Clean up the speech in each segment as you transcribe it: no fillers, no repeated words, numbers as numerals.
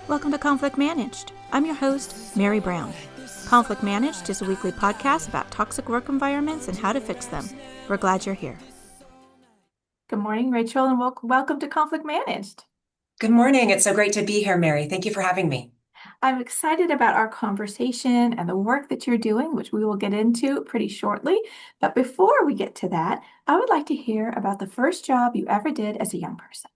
Welcome to Conflict Managed. I'm your host, Mary Brown. Conflict Managed is a weekly podcast about toxic work environments and how to fix them. We're glad you're here. Good morning, Rachel, and welcome to Conflict Managed. Good morning. It's so great to be here, Mary. Thank you for having me. I'm excited about our conversation and the work that you're doing, which we will get into pretty shortly. But before we get to that, I would like to hear about the first job you ever did as a young person.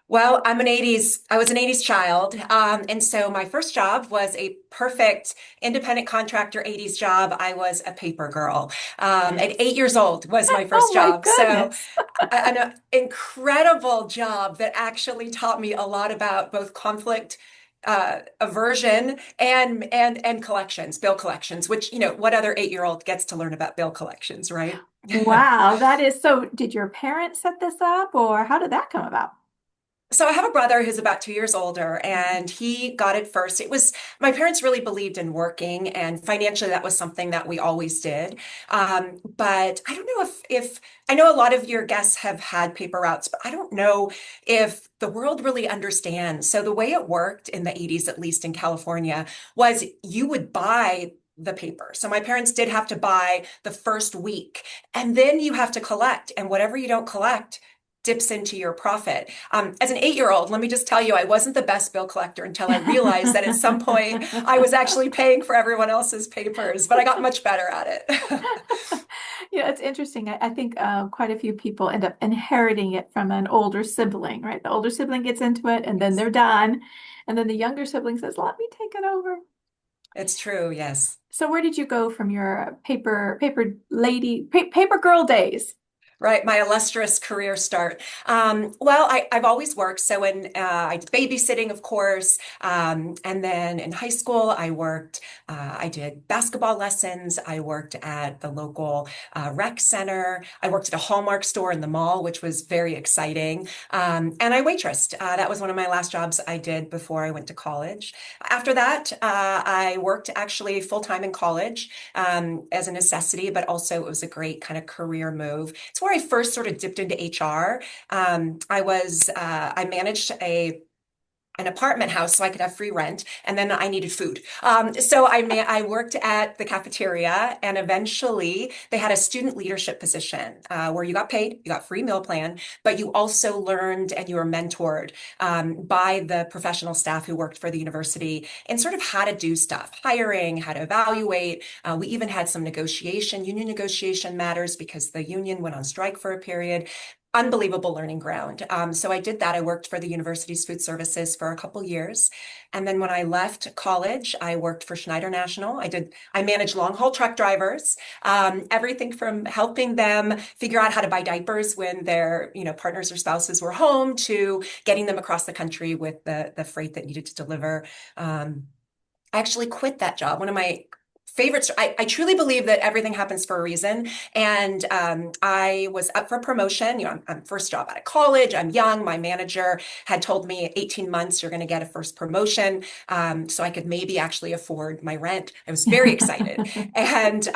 Well, I was an 80s child. And so my first job was a perfect independent contractor 80s job. I was a paper girl. At 8 years old was my Oh first my job. So goodness. an incredible job that actually taught me a lot about both conflict aversion and collections, bill collections, which, what other 8-year-old gets to learn about bill collections, right? Wow, that is so. Did your parents set this up, or how did that come about? So I have a brother who's about 2 years older, and he got it first. It was my parents really believed in working, and financially, that was something that we always did. But I don't know if I know a lot of your guests have had paper routes, but I don't know if the world really understands. So the way it worked in the 80s, at least in California, was you would buy the paper. So my parents did have to buy the first week, and then you have to collect, and whatever you don't collect dips into your profit. As an 8-year-old, let me just tell you, I wasn't the best bill collector until I realized that at some point I was actually paying for everyone else's papers, but I got much better at it. Yeah, it's interesting. I think quite a few people end up inheriting it from an older sibling, right? The older sibling gets into it and then Yes, they're done. And then the younger sibling says, let me take it over. it's true. Yes. So where did you go from your paper lady, paper girl days? Right, my illustrious career start. Well, I've always worked. So I did babysitting, of course, and then in high school, I did basketball lessons. I worked at the local rec center. I worked at a Hallmark store in the mall, which was very exciting. And I waitressed. That was one of my last jobs I did before I went to college. After that, I worked actually full time in college as a necessity, but also it was a great kind of career move. It's where I first sort of dipped into HR. I managed an apartment house so I could have free rent, and then I needed food. I worked at the cafeteria, and eventually they had a student leadership position where you got paid, you got free meal plan, but you also learned and you were mentored by the professional staff who worked for the university and sort of how to do stuff, hiring, how to evaluate. We even had some union negotiation matters because the union went on strike for a period. Unbelievable learning ground. So I did that. I worked for the university's food services for a couple years. And then when I left college, I worked for Schneider National. I managed long haul truck drivers, everything from helping them figure out how to buy diapers when their, partners or spouses were home to getting them across the country with the freight that needed to deliver. I actually quit that job. One of my favorites. I truly believe that everything happens for a reason. And I was up for promotion. I'm first job out of college. I'm young. My manager had told me 18 months, you're going to get a first promotion. So I could maybe actually afford my rent. I was very excited. And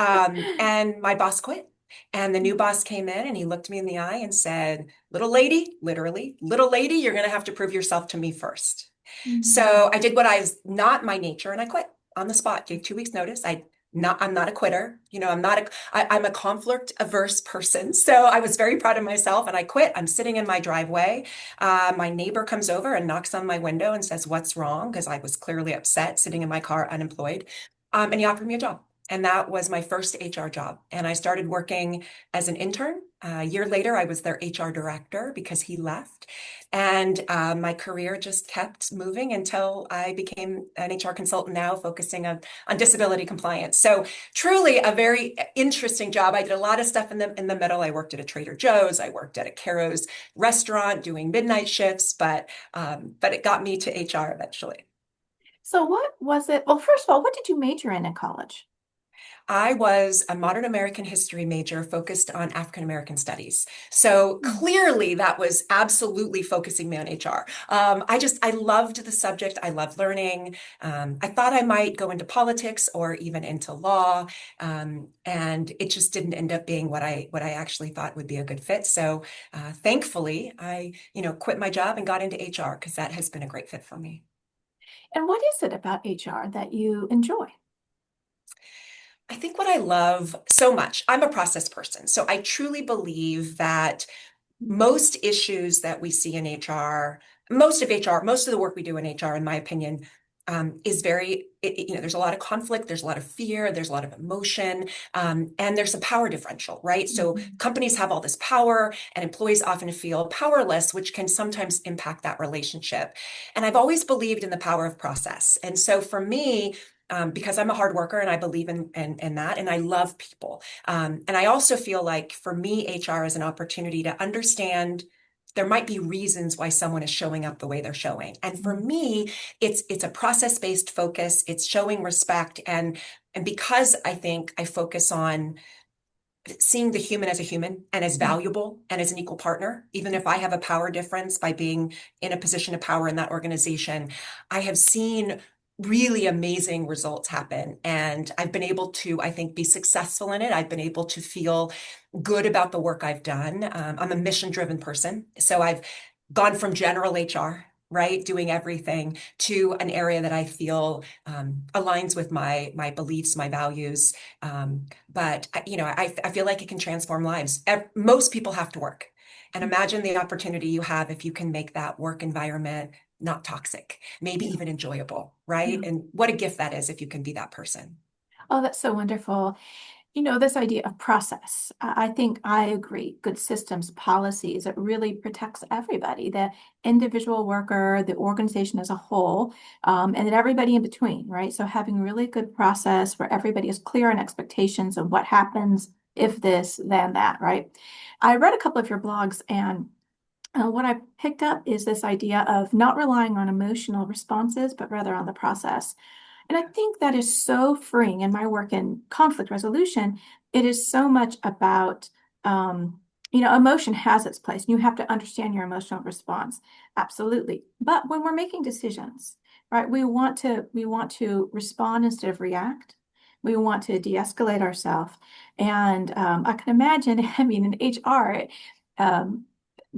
my boss quit. And the new boss came in and he looked me in the eye and said, little lady, literally, little lady, you're going to have to prove yourself to me first. Mhm. So I did what I was not my nature and I quit on the spot, gave 2 weeks notice. I'm not a quitter. I'm a conflict averse person. So I was very proud of myself and I quit. I'm sitting in my driveway. My neighbor comes over and knocks on my window and says, what's wrong? Because I was clearly upset sitting in my car unemployed. And he offered me a job. And that was my first HR job. And I started working as an intern. A year later, I was their HR director because he left. And my career just kept moving until I became an HR consultant now, focusing on disability compliance. So truly a very interesting job. I did a lot of stuff in the middle. I worked at a Trader Joe's. I worked at a Caro's restaurant doing midnight shifts, but it got me to HR eventually. So what was it? Well, first of all, what did you major in college? I was a modern American history major focused on African American studies. So Hmm. clearly that was absolutely focusing me on HR. I loved the subject. I loved learning. I thought I might go into politics or even into law. And it just didn't end up being what I actually thought would be a good fit. So thankfully I, quit my job and got into HR because that has been a great fit for me. And what is it about HR that you enjoy? I think what I love so much, I'm a process person. So I truly believe that most issues that we see in HR, most of the work we do in HR, in my opinion, is there's a lot of conflict, there's a lot of fear, there's a lot of emotion, and there's a power differential, right? So Mhm. companies have all this power, and employees often feel powerless, which can sometimes impact that relationship. And I've always believed in the power of process. And so for me, because I'm a hard worker and I believe in that, and I love people. And I also feel like for me, HR is an opportunity to understand there might be reasons why someone is showing up the way they're showing. And for me, it's a process-based focus. It's showing respect. And because I think I focus on seeing the human as a human and as valuable and as an equal partner, even if I have a power difference by being in a position of power in that organization, I have seen really amazing results happen. And I've been able to, I think, be successful in it. I've been able to feel good about the work I've done. I'm a mission-driven person. So I've gone from general HR, right, doing everything, to an area that I feel aligns with my beliefs, my values. But I feel like it can transform lives. Most people have to work. And imagine the opportunity you have if you can make that work environment not toxic, maybe Yeah. even enjoyable, right? Yeah. And what a gift that is if you can be that person. Oh, that's so wonderful. This idea of process, I think I agree. Good systems, policies, it really protects everybody, the individual worker, the organization as a whole, and then everybody in between, right? So having really good process where everybody is clear on expectations of what happens if this, then that, right? I read a couple of your blogs, and what I picked up is this idea of not relying on emotional responses, but rather on the process. And I think that is so freeing in my work in conflict resolution. It is so much about, emotion has its place. And you have to understand your emotional response. Absolutely. But when we're making decisions, right, we want to respond instead of react. We want to de-escalate ourselves. And I can imagine, I mean, in HR, um,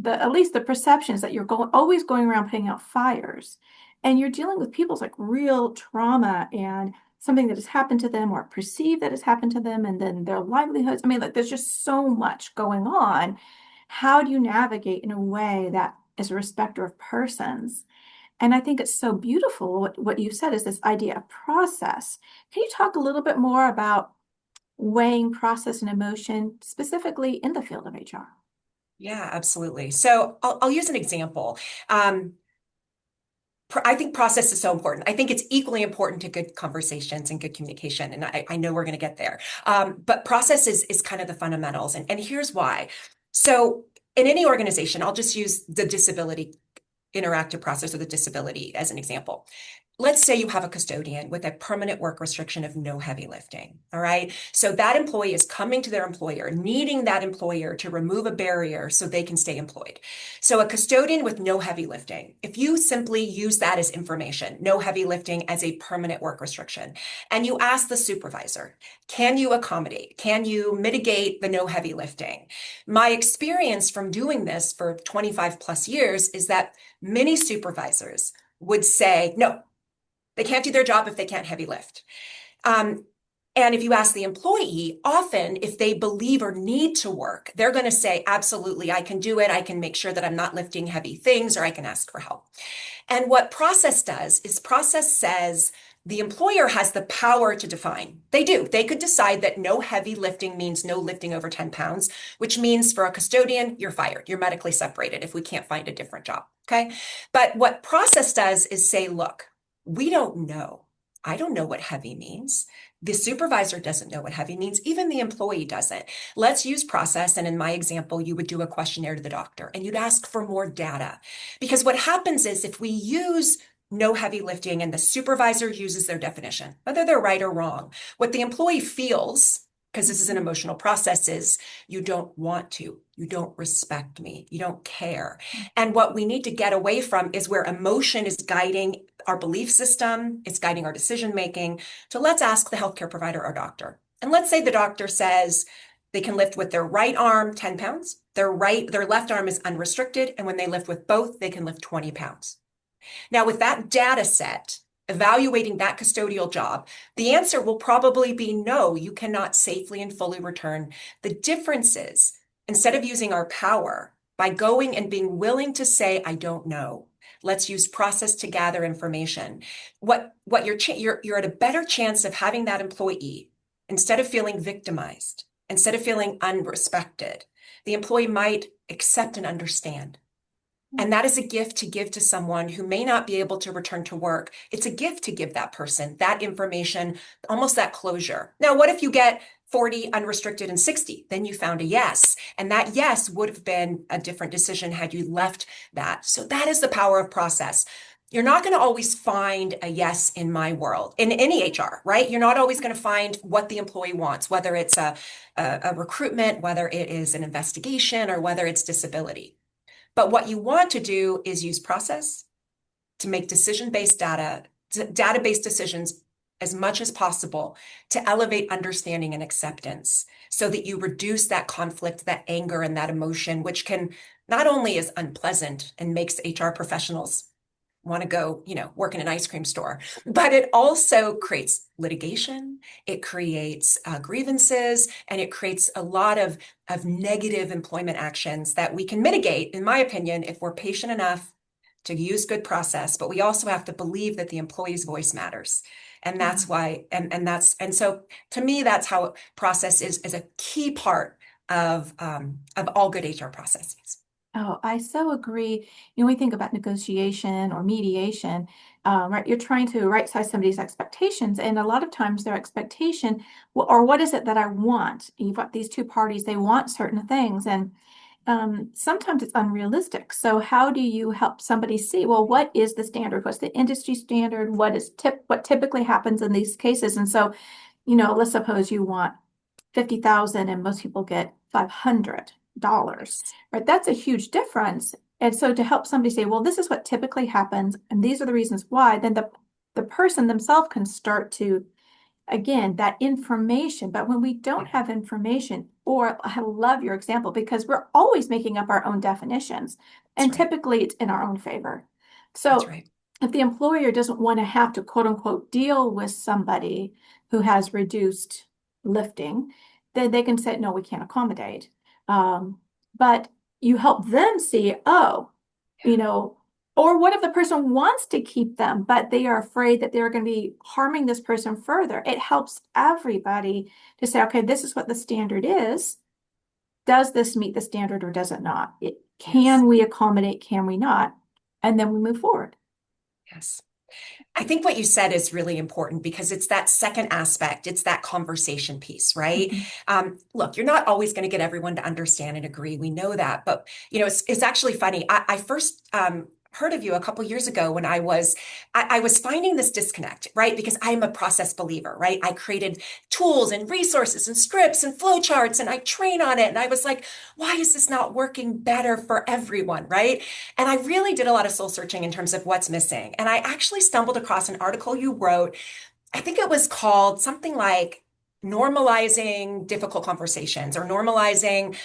at least the perception is that you're always going around putting out fires and you're dealing with people's like real trauma and something that has happened to them or perceived that has happened to them and then their livelihoods. I mean, like there's just so much going on. How do you navigate in a way that is a respecter of persons? And I think it's so beautiful what you said is this idea of process. Can you talk a little bit more about weighing process and emotion specifically in the field of HR? Yeah, absolutely. So I'll use an example. Um, I think process is so important. I think it's equally important to good conversations and good communication. And I know we're going to get there. But process is kind of the fundamentals. And here's why. So in any organization, I'll just use the disability interactive process or the disability as an example. Let's say you have a custodian with a permanent work restriction of no heavy lifting. All right. So that employee is coming to their employer, needing that employer to remove a barrier so they can stay employed. So a custodian with no heavy lifting, if you simply use that as information, no heavy lifting as a permanent work restriction, and you ask the supervisor, can you accommodate? Can you mitigate the no heavy lifting? My experience from doing this for 25 plus years is that many supervisors would say, no, they can't do their job if they can't heavy lift. Um, and if you ask the employee, often if they believe or need to work, they're going to say, absolutely, I can do it. I can make sure that I'm not lifting heavy things or I can ask for help. And what process does is process says the employer has the power to define. They do. They could decide that no heavy lifting means no lifting over 10 pounds, which means for a custodian, you're fired. You're medically separated if we can't find a different job. Okay. But what process does is say, look, we don't know. I don't know what heavy means. The supervisor doesn't know what heavy means. Even the employee doesn't. Let's use process. And in my example, you would do a questionnaire to the doctor and you'd ask for more data. Because what happens is if we use no heavy lifting and the supervisor uses their definition, whether they're right or wrong, what the employee feels, because this is an emotional process, is you don't want to, you don't respect me, you don't care. And what we need to get away from is where emotion is guiding our belief system, it's guiding our decision making. So let's ask the healthcare provider or doctor. And let's say the doctor says, they can lift with their right arm 10 pounds. Their left arm is unrestricted. And when they lift with both, they can lift 20 pounds. Now, with that data set, evaluating that custodial job, the answer will probably be no, you cannot safely and fully return. The difference is, instead of using our power by going and being willing to say, I don't know, let's use process to gather information. What you're at a better chance of having that employee, instead of feeling victimized, instead of feeling unrespected, the employee might accept and understand. And that is a gift to give to someone who may not be able to return to work. It's a gift to give that person that information, almost that closure. Now, what if you get 40 unrestricted and 60? Then you found a yes. And that yes would have been a different decision had you left that. So that is the power of process. You're not going to always find a yes in my world, in any HR, right? You're not always going to find what the employee wants, whether it's a recruitment, whether it is an investigation, or whether it's disability. But what you want to do is use process to make data-based decisions as much as possible to elevate understanding and acceptance so that you reduce that conflict, that anger, and that emotion, which can not only is unpleasant and makes HR professionals want to go, work in an ice cream store, but it also creates litigation, it creates grievances, and it creates a lot of negative employment actions that we can mitigate, in my opinion, if we're patient enough to use good process, but we also have to believe that the employee's voice matters. And that's why, and so to me, that's how process is a key part of all good HR processes. Oh, I so agree. We think about negotiation or mediation, right? You're trying to right-size somebody's expectations, and a lot of times their expectation, or what is it that I want? You've got these two parties, they want certain things, and sometimes it's unrealistic. So how do you help somebody see, well, what is the standard? What's the industry standard? What typically happens in these cases? And so, let's suppose you want 50,000 and most people get $500, right? That's a huge difference. And so to help somebody say, well, this is what typically happens, and these are the reasons why, then the person themselves can start to, again, that information. But when we don't have information, or I love your example because we're always making up our own definitions, and typically it's in our own favor. So if the employer doesn't want to have to quote unquote deal with somebody who has reduced lifting, then they can say, no, we can't accommodate. But you help them see, oh, or what if the person wants to keep them, but they are afraid that they're going to be harming this person further? It helps everybody to say, okay, this is what the standard is. Does this meet the standard or does it not? Can we accommodate? Can we not? And then we move forward. Yes. I think what you said is really important because it's that second aspect. It's that conversation piece, right? Look, you're not always going to get everyone to understand and agree. We know that, but it's actually funny. I first heard of you a couple years ago when I was finding this disconnect, right? Because I'm a process believer, right? I created tools and resources and scripts and flowcharts and I train on it. And I was like, why is this not working better for everyone, right? And I really did a lot of soul searching in terms of what's missing. And I actually stumbled across an article you wrote. I think it was called something like Normalizing Difficult Conversations or Normalizing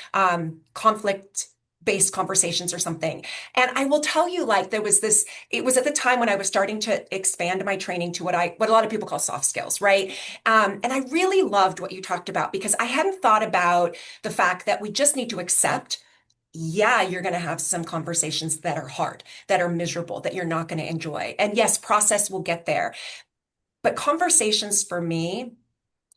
Conflict-Based Conversations or something. And I will tell you, like, it was at the time when I was starting to expand my training to what a lot of people call soft skills, right? And I really loved what you talked about because I hadn't thought about the fact that we just need to accept, yeah, you're going to have some conversations that are hard, that are miserable, that you're not going to enjoy. And yes, process will get there. But conversations for me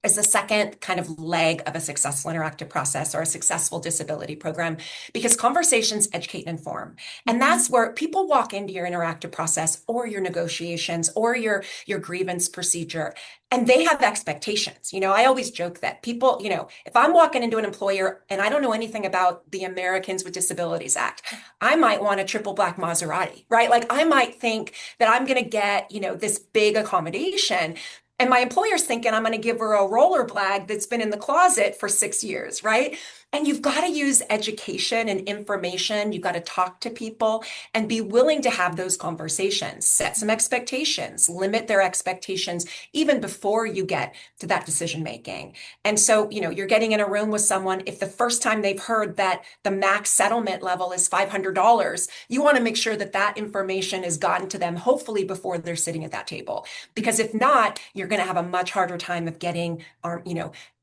is the second kind of leg of a successful interactive process or a successful disability program because conversations educate and inform. And that's where people walk into your interactive process or your negotiations or your grievance procedure and they have expectations. I always joke that people, if I'm walking into an employer and I don't know anything about the Americans with Disabilities Act, I might want a triple black Maserati, right? Like I might think that I'm going to get, this big accommodation. And my employer's thinking I'm going to give her a roller blag that's been in the closet for 6 years, right? And you've got to use education and information. You've got to talk to people and be willing to have those conversations, set some expectations, limit their expectations even before you get to that decision making. And so, you're getting in a room with someone, if the first time they've heard that the max settlement level is $500, you want to make sure that that information is gotten to them, hopefully before they're sitting at that table. Because if not, you're going to have a much harder time of getting,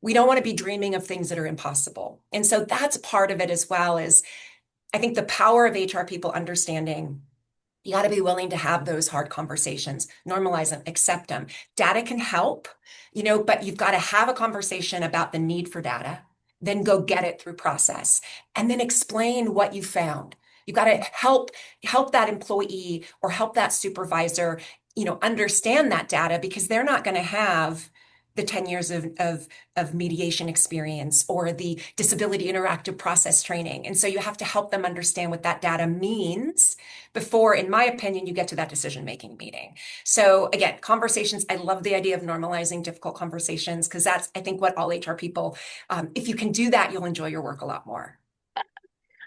we don't want to be dreaming of things that are impossible. And so that's part of it as well, is I think the power of HR people understanding you got to be willing to have those hard conversations, normalize them, accept them. Data can help, but you've got to have a conversation about the need for data, then go get it through process, and then explain what you found. You've got to help that employee or help that supervisor, understand that data, because they're not going to have the 10 years of mediation experience or the disability interactive process training. And so you have to help them understand what that data means before, in my opinion, you get to that decision-making meeting. So again, conversations, I love the idea of normalizing difficult conversations, because that's, I think, what all HR people, if you can do that, you'll enjoy your work a lot more.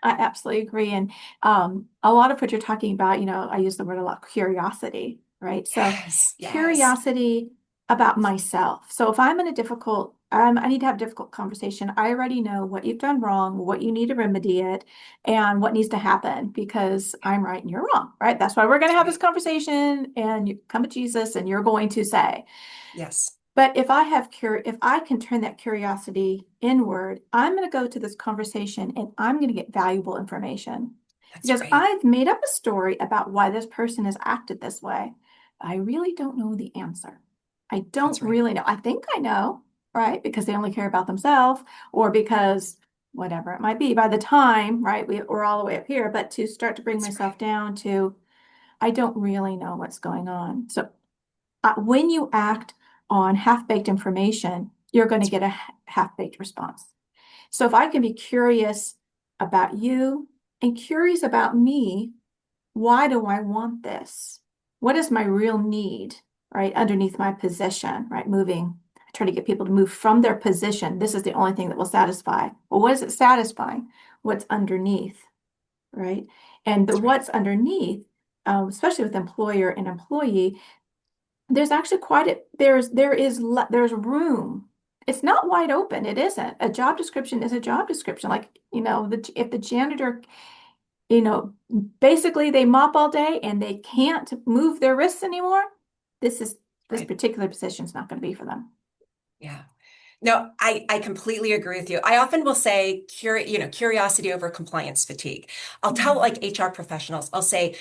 I absolutely agree. And a lot of what you're talking about, I use the word a lot, curiosity, right? So Yes, yes, curiosity about myself. So if I'm in a difficult, I need to have a difficult conversation. I already know what you've done wrong, what you need to remedy it, and what needs to happen, because I'm right and you're wrong, right? That's why we're going to that's have this right. conversation, and you come to Jesus and you're going to say, Yes, but if I can turn that curiosity inward, I'm going to go to this conversation and I'm going to get valuable information, that's because right. I've made up a story about why this person has acted this way. I really don't know the answer. I don't That's right. really know. I think I know, right? Because they only care about themselves, or because whatever it might be. By the time, right, we're all the way up here, but to start to bring That's myself right. down to, I don't really know what's going on. So when you act on half-baked information, you're going to That's get right. a half-baked response. So if I can be curious about you and curious about me, why do I want this? What is my real need, right? Underneath my position, right? Moving, I try to get people to move from their position. This is the only thing that will satisfy. Well, what is it satisfying? What's underneath, right? And the That's right. what's underneath, especially with employer and employee, there's actually there's room. It's not wide open. It isn't. A job description is a job description. Like, if the janitor, you know, basically they mop all day and they can't move their wrists anymore, this Right. particular position is not going to be for them. Yeah. No, I completely agree with you. I often will say, curiosity over compliance fatigue. I'll tell Mhm. like HR professionals, I'll say,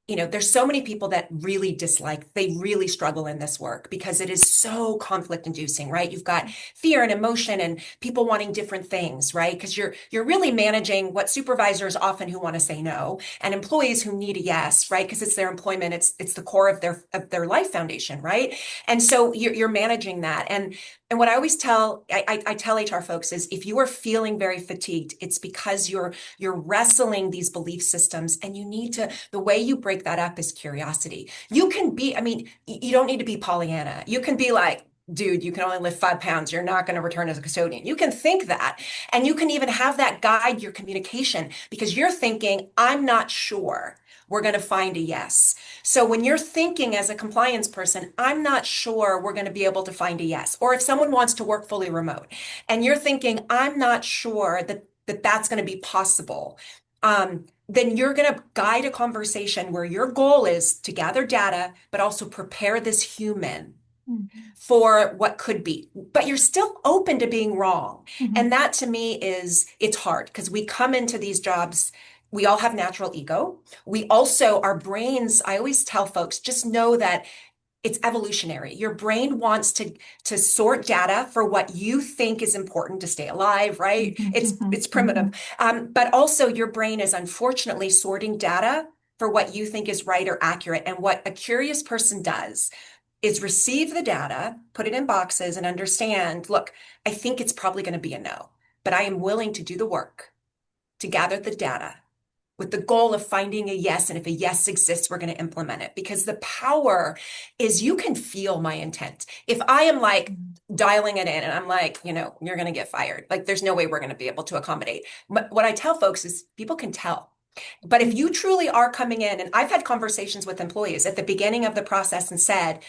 there's so many people that really dislike, they really struggle in this work because it is so conflict inducing, right? You've got fear and emotion and people wanting different things, right? Because you're really managing what supervisors often who want to say no and employees who need a yes, right? Because it's their employment, it's the core of their life foundation, right? And so you're managing that. And what I always tell, I tell HR folks is if you are feeling very fatigued, it's because you're wrestling these belief systems, and you need to, the way you break that up is curiosity. You can be, I mean, you don't need to be Pollyanna. You can be like, dude, you can only lift 5 pounds. You're not going to return as a custodian. You can think that. And you can even have that guide your communication, because you're thinking, I'm not sure we're going to find a yes. So when you're thinking as a compliance person, I'm not sure we're going to be able to find a yes. Or if someone wants to work fully remote and you're thinking, I'm not sure that's going to be possible. Then you're going to guide a conversation where your goal is to gather data, but also prepare this human Mhm. for what could be. But you're still open to being wrong. And Mhm. that to me it's hard because we come into these jobs. We all have natural ego. We also, our brains, I always tell folks, just know that it's evolutionary. Your brain wants to sort data for what you think is important to stay alive, right? Mhm. It's Mhm. primitive. Mhm. But also your brain is unfortunately sorting data for what you think is right or accurate. And what a curious person does is receive the data, put it in boxes, and understand, look, I think it's probably going to be a no, but I am willing to do the work to gather the data with the goal of finding a yes. And if a yes exists, we're going to implement it, because the power is you can feel my intent. If I am like dialing it in and I'm like, you're going to get fired, like there's no way we're going to be able to accommodate. But what I tell folks is people can tell. But if you truly are coming in, and I've had conversations with employees at the beginning of the process and said,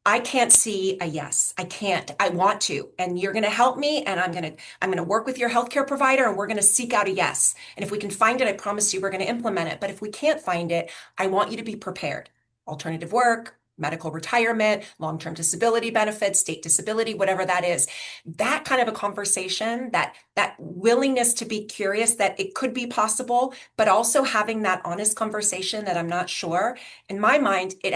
I can't see a yes. I can't. I want to. And you're going to help me, and I'm going to work with your healthcare provider, and we're going to seek out a yes. And if we can find it, I promise you we're going to implement it. But if we can't find it, I want you to be prepared. Alternative work, medical retirement, long-term disability benefits, state disability, whatever that is. That kind of a conversation, that willingness to be curious that it could be possible, but also having that honest conversation that I'm not sure. In my mind, it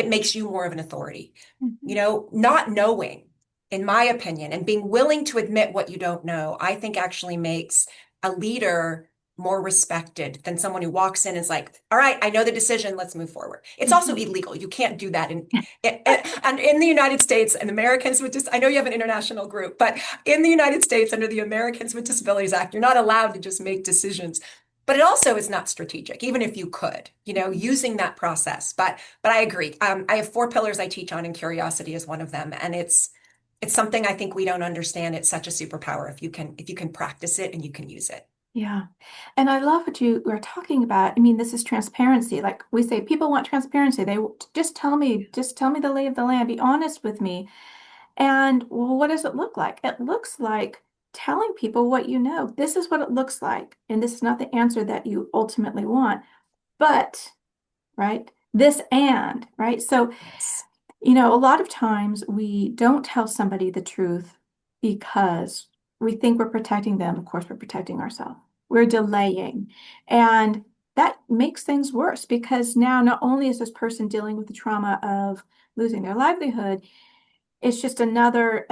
makes you more of an authority. Mhm. Not knowing, in my opinion, and being willing to admit what you don't know, I think actually makes a leader more respected than someone who walks in and is like, all right, I know the decision, let's move forward. It's also Mhm. illegal. You can't do that and in the United States, and Americans with I know you have an international group, but in the United States, under the Americans with Disabilities Act, you're not allowed to just make decisions. But it also is not strategic, even if you could, using that process. But I agree. I have 4 pillars I teach on, and curiosity is one of them. And it's something I think we don't understand. It's such a superpower if you can practice it and you can use it. Yeah. And I love what you were talking about. I mean, this is transparency. Like we say, people want transparency. Just tell me the lay of the land, be honest with me. And well, what does it look like? It looks like telling people what you know. This is what it looks like. And this is not the answer that you ultimately want, but, right? Right? So Yes, a lot of times we don't tell somebody the truth because we think we're protecting them. Of course, we're protecting ourselves. We're delaying. And that makes things worse because now not only is this person dealing with the trauma of losing their livelihood, it's just another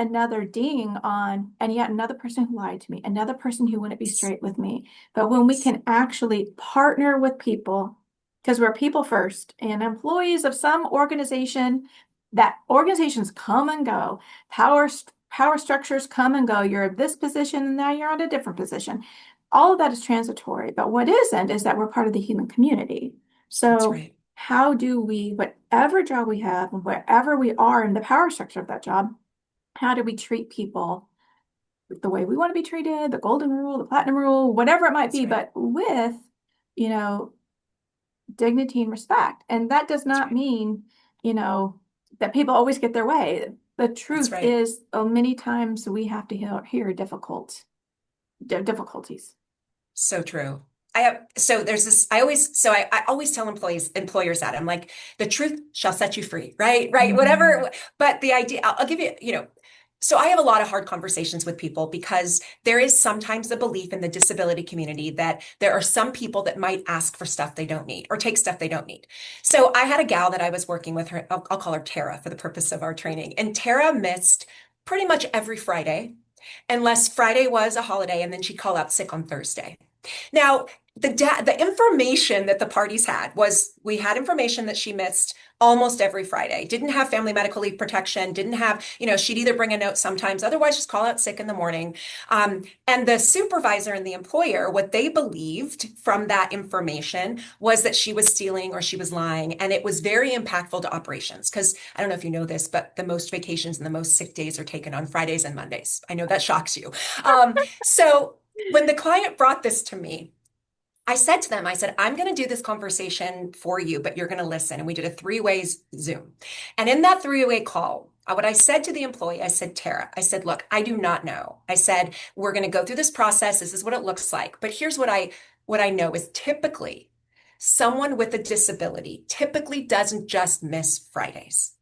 ding on, and yet another person who lied to me, another person who wouldn't be straight with me. But when we can actually partner with people, because we're people first and employees of some organization, that organizations come and go, power structures come and go. You're at this position and now you're at a different position. All of that is transitory. But what isn't is that we're part of the human community. that's So right. how do we, whatever job we have and wherever we are in the power structure of that job, how do we treat people the way we want to be treated, the golden rule, the platinum rule, whatever it might That's be, right. but with, you know, dignity and respect. And that does That's not right. mean, you know, that people always get their way. The That's truth right. is, many times we have to hear difficulties. So true. So there's this, I always tell employers that I'm like, the truth shall set you free, right? Right. Mhm. Whatever. But the idea, I'll give you, so I have a lot of hard conversations with people because there is sometimes the belief in the disability community that there are some people that might ask for stuff they don't need or take stuff they don't need. So I had a gal that I was working with her, I'll call her Tara for the purpose of our training. And Tara missed pretty much every Friday, unless Friday was a holiday, and then she'd call out sick on Thursday. Now, the information that the parties had was we had information that she missed almost every Friday, didn't have family medical leave protection, didn't have, she'd either bring a note sometimes, otherwise just call out sick in the morning. And the supervisor and the employer, what they believed from that information was that she was stealing or she was lying. And it was very impactful to operations because I don't know if you know this, but the most vacations and the most sick days are taken on Fridays and Mondays. I know that shocks you. So when the client brought this to me, I said to them, I said, I'm going to do this conversation for you, but you're going to listen. And we did a 3-way Zoom. And in that 3-way call, what I said to the employee, I said, Tara, I said, look, I do not know. I said, we're going to go through this process. This is what it looks like. But here's what I know is typically someone with a disability typically doesn't just miss Fridays.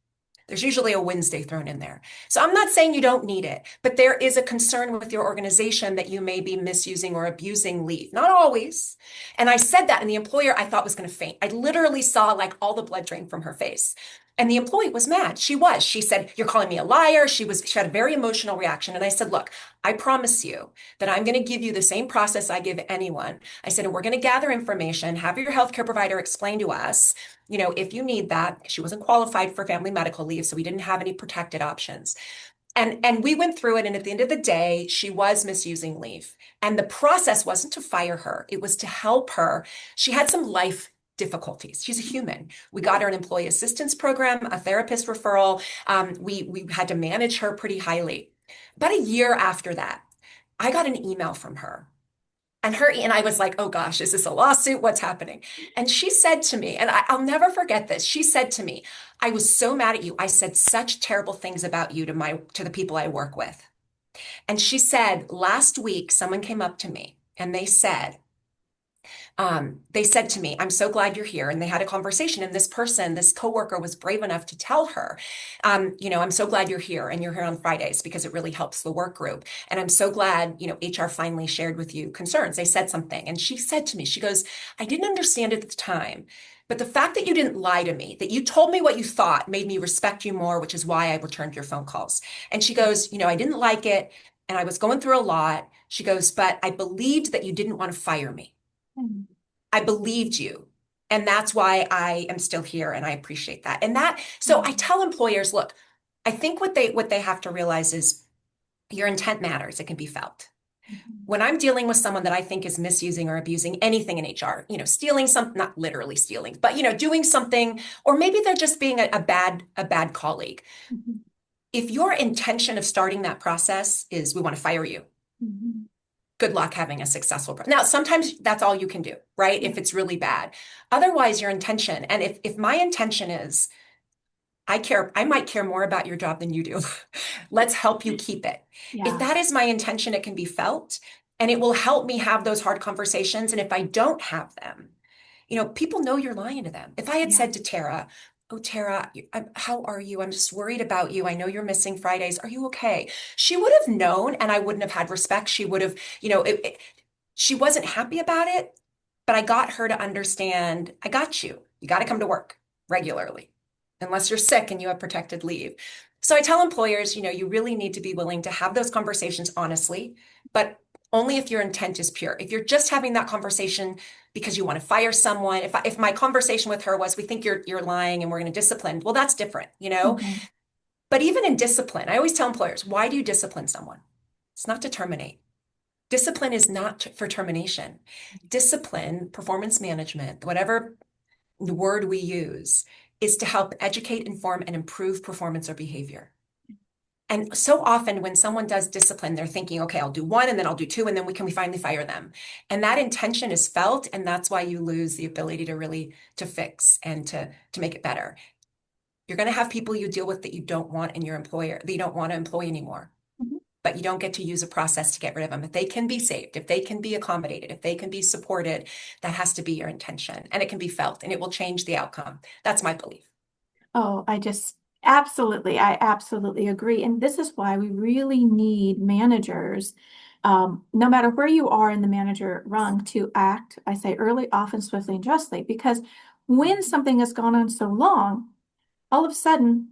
There's usually a Wednesday thrown in there. So I'm not saying you don't need it, but there is a concern with your organization that you may be misusing or abusing leave. Not always. And I said that, and the employer I thought was going to faint. I literally saw like all the blood drain from her face. And the employee was mad. She was. She said, "You're calling me a liar." She had a very emotional reaction. And I said, "Look, I promise you that I'm going to give you the same process I give anyone." I said, "And we're going to gather information, have your healthcare provider explain to us if you need that." She wasn't qualified for family medical leave, so we didn't have any protected options. And we went through it, and at the end of the day, she was misusing leave. And the process wasn't to fire her, it was to help her. She had some life difficulties. She's a human. We got her an employee assistance program, a therapist referral. We had to manage her pretty highly. About a year after that, I got an email from her. And I was like, oh gosh, is this a lawsuit? What's happening? And she said to me, and I'll never forget this. She said to me, I was so mad at you. I said such terrible things about you to the people I work with. And she said, last week, someone came up to me and they said to me, I'm so glad you're here. And they had a conversation. And this coworker was brave enough to tell her, I'm so glad you're here and you're here on Fridays because it really helps the work group. And I'm so glad, HR finally shared with you concerns. They said something. And she said to me, she goes, I didn't understand it at the time. But the fact that you didn't lie to me, that you told me what you thought made me respect you more, which is why I returned your phone calls. And she goes, I didn't like it and I was going through a lot. She goes, but I believed that you didn't want to fire me. I believed you. And that's why I am still here. And I appreciate that. So I tell employers, look, I think what they have to realize is your intent matters. It can be felt. When I'm dealing with someone that I think is misusing or abusing anything in HR, stealing something, not literally stealing, but doing something, or maybe they're just being a bad colleague. If your intention of starting that process is we want to fire you, good luck having a successful. Now, sometimes that's all you can do, right? If it's really bad. Otherwise, your intention, and if my intention is, I might care more about your job than you do. Let's help you keep it. Yeah. If that is my intention, it can be felt and it will help me have those hard conversations. And if I don't have them, people know you're lying to them. If I had said to Tara, oh, Tara, how are you? I'm just worried about you. I know you're missing Fridays. Are you okay? She would have known and I wouldn't have had respect. She would have, she wasn't happy about it, but I got her to understand, I got you. You got to come to work regularly, unless you're sick and you have protected leave. So I tell employers, you really need to be willing to have those conversations honestly, but only if your intent is pure. If you're just having that conversation because you want to fire someone, if my conversation with her was, we think you're lying and we're going to discipline, well, that's different, But even in discipline, I always tell employers, why do you discipline someone? It's not to terminate. Discipline is not for termination. Discipline, performance management, whatever the word we use, is to help educate, inform, and improve performance or behavior. And so often when someone does discipline, they're thinking, okay, I'll do one and then I'll do two, and then we finally fire them. And that intention is felt, and that's why you lose the ability to really to fix and to make it better. You're going to have people you deal with that you don't want in your employer, that you don't want to employ anymore. But you don't get to use a process to get rid of them. If they can be saved, if they can be accommodated, if they can be supported, that has to be your intention, and it can be felt, and it will change the outcome. That's my belief. Oh, I absolutely agree. And this is why we really need managers, no matter where you are in the manager rung, to act, I say early, often, swiftly, and justly, because when something has gone on so long, all of a sudden,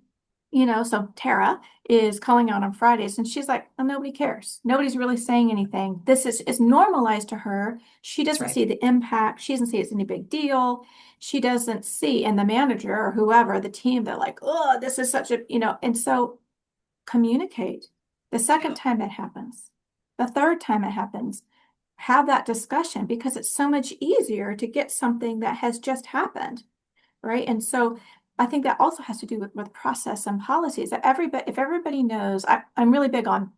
so Tara is calling out on Fridays and she's like, oh, nobody cares. Nobody's really saying anything. This is normalized to her. She doesn't see the impact. She doesn't see it's any big deal. She doesn't see, and the manager or whoever, the team, they're like, oh, this is such a, and so communicate. The second time it happens, the third time it happens, have that discussion because it's so much easier to get something that has just happened, right? And so I think that also has to do with process and policies. That if everybody knows, I'm really big on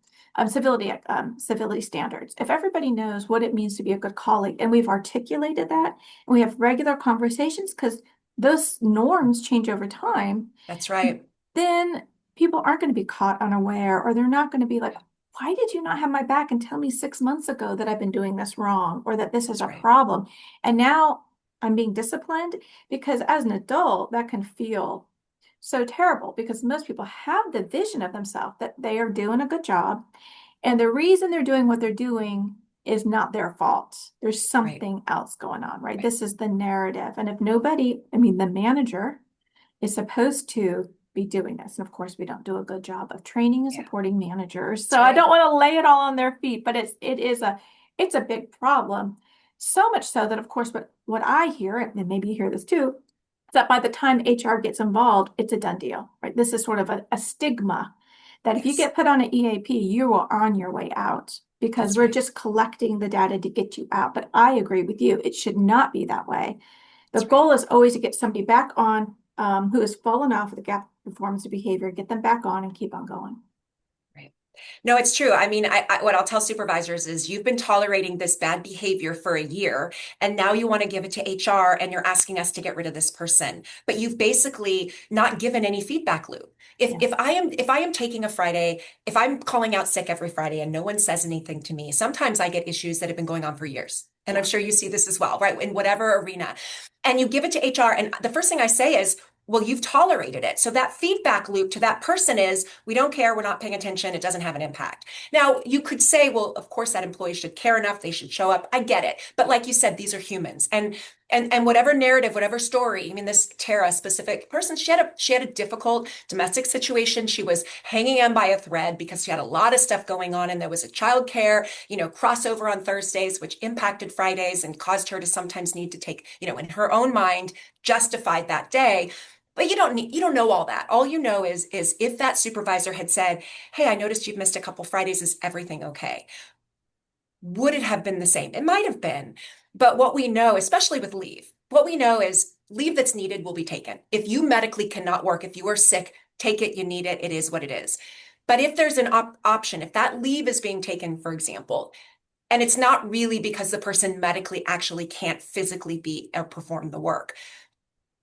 civility standards. If everybody knows what it means to be a good colleague, and we've articulated that, and we have regular conversations, because those norms change over time. That's right. Then people aren't going to be caught unaware, or they're not going to be like, why did you not have my back and tell me 6 months ago that I've been doing this wrong, or that this is a problem? And now I'm being disciplined, because as an adult, that can feel so terrible, because most people have the vision of themselves that they are doing a good job. And the reason they're doing what they're doing is not their fault. There's something else going on, right? This is the narrative. And if nobody, the manager is supposed to be doing this. And of course, we don't do a good job of training and supporting managers. So I don't want to lay it all on their feet, but it's a big problem. So much so that, of course, what I hear, and maybe you hear this too, is that by the time HR gets involved, it's a done deal, right? This is sort of a stigma that if you Yes, get put on an EAP, you are on your way out because that's we're right. just collecting the data to get you out. But I agree with you. It should not be that way. The That's right. goal is always to get somebody back on who has fallen off with a gap performance of behavior, get them back on and keep on going. Right. No, it's true. I mean, what I'll tell supervisors is you've been tolerating this bad behavior for a year, and now you want to give it to HR and you're asking us to get rid of this person. But you've basically not given any feedback loop. Yeah. If I am taking a Friday, if I'm calling out sick every Friday and no one says anything to me, sometimes I get issues that have been going on for years. And I'm Yeah. sure you see this as well, right? In whatever arena. And you give it to HR, and the first thing I say is, well, you've tolerated it. So that feedback loop to that person is, we don't care, we're not paying attention, it doesn't have an impact. Now, you could say, well, of course that employee should care enough, they should show up. I get it. But like you said, these are humans. And whatever narrative, whatever story, I mean, this Tara specific person, she had a difficult domestic situation. She was hanging on by a thread because she had a lot of stuff going on, and there was a childcare, crossover on Thursdays, which impacted Fridays and caused her to sometimes need to take, in her own mind, justified that day. But you don't know all that. All you know is if that supervisor had said, "Hey, I noticed you've missed a couple Fridays. Is everything okay?" Would it have been the same? It might have been. But what we know, especially with leave, what we know is leave that's needed will be taken. If you medically cannot work, if you are sick, take it, you need it, it is what it is. But if there's an option, if that leave is being taken, for example, and it's not really because the person medically actually can't physically be or perform the work,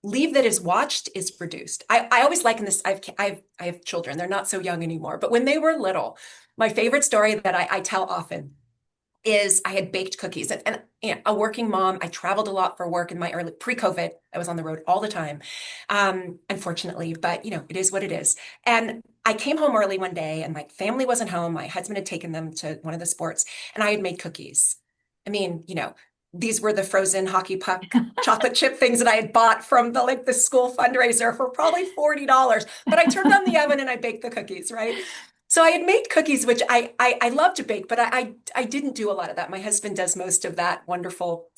leave that is watched is reduced. I always liken this. I have children. They're not so young anymore, but when they were little, my favorite story that I tell often is I had baked cookies, and a working mom. I traveled a lot for work in my early pre-COVID. I was on the road all the time, unfortunately, but it is what it is. And I came home early one day, and my family wasn't home. My husband had taken them to one of the sports, and I had made cookies. I mean, these were the frozen hockey puck chocolate chip things that I had bought from the school fundraiser for probably $40. But I turned on the oven and I baked the cookies, right? So I had made cookies, which I love to bake, but I didn't do a lot of that. My husband does most of that wonderful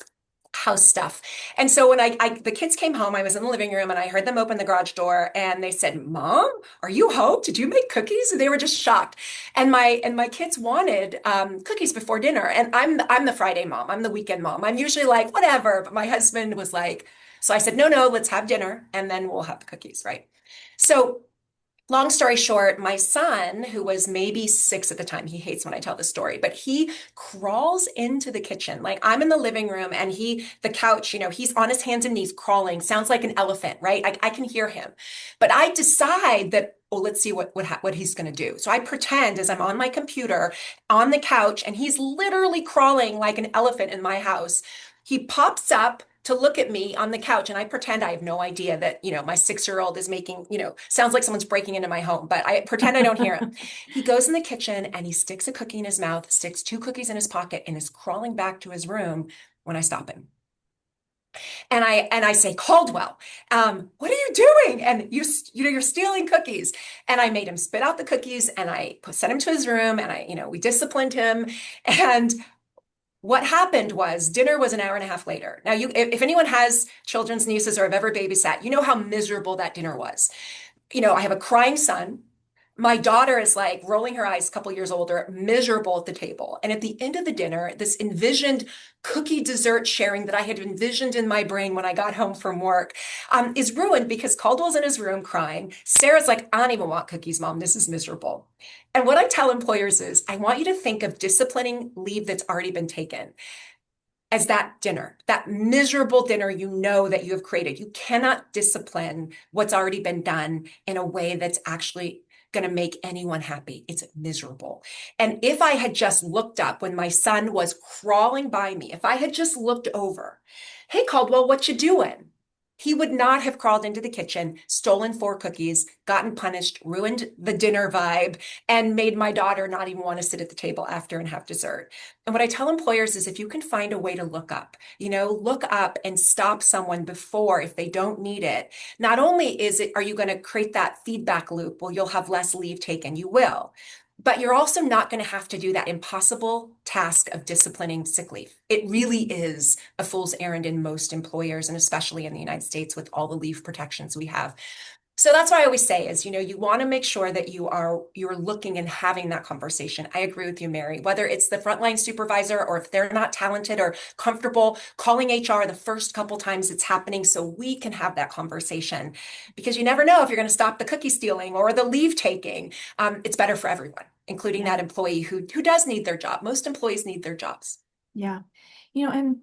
house stuff. And so when the kids came home, I was in the living room and I heard them open the garage door and they said, "Mom, are you home? Did you make cookies?" And they were just shocked. And my kids wanted cookies before dinner. And I'm the Friday mom. I'm the weekend mom. I'm usually like, whatever. But my husband was like, so I said, no, no, let's have dinner and then we'll have the cookies, right? So long story short, my son, who was maybe 6 at the time, he hates when I tell this story, but he crawls into the kitchen. Like I'm in the living room and the couch, he's on his hands and knees crawling, sounds like an elephant, right? I can hear him. But I decide that, oh, let's see what he's going to do. So I pretend as I'm on my computer on the couch and he's literally crawling like an elephant in my house. He pops up to look at me on the couch and I pretend I have no idea that, my 6-year-old is making, sounds like someone's breaking into my home, but I pretend I don't hear him. He goes in the kitchen and he sticks a cookie in his mouth, sticks 2 cookies in his pocket and is crawling back to his room when I stop him. And I say, "Caldwell, what are you doing?" And you're stealing cookies. And I made him spit out the cookies and I sent him to his room and we disciplined him. And what happened was dinner was an hour and a half later. Now, if anyone has children's nieces or have ever babysat, you know how miserable that dinner was. I have a crying son. My daughter is like rolling her eyes, a couple years older, miserable at the table. And at the end of the dinner, this envisioned cookie dessert sharing that I had envisioned in my brain when I got home from work is ruined because Caldwell's in his room crying. Sarah's like, "I don't even want cookies, Mom. This is miserable." And what I tell employers is, I want you to think of disciplining leave that's already been taken as that dinner, that miserable dinner that you have created. You cannot discipline what's already been done in a way that's actually going to make anyone happy. It's miserable. And if I had just looked up when my son was crawling by me, if I had just looked over, "Hey, Caldwell, what you doing?" He would not have crawled into the kitchen, stolen 4 cookies, gotten punished, ruined the dinner vibe, and made my daughter not even want to sit at the table after and have dessert. And what I tell employers is if you can find a way to look up and stop someone before if they don't need it, not only are you going to create that feedback loop, well, you'll have less leave taken, you will. But you're also not going to have to do that impossible task of disciplining sick leave. It really is a fool's errand in most employers, and especially in the United States with all the leave protections we have. So that's why I always say is, you want to make sure that you're looking and having that conversation. I agree with you, Mary, whether it's the frontline supervisor or if they're not talented or comfortable calling HR the first couple times it's happening so we can have that conversation because you never know if you're going to stop the cookie stealing or the leave taking. It's better for everyone, including Yeah. that employee who does need their job. Most employees need their jobs. Yeah. And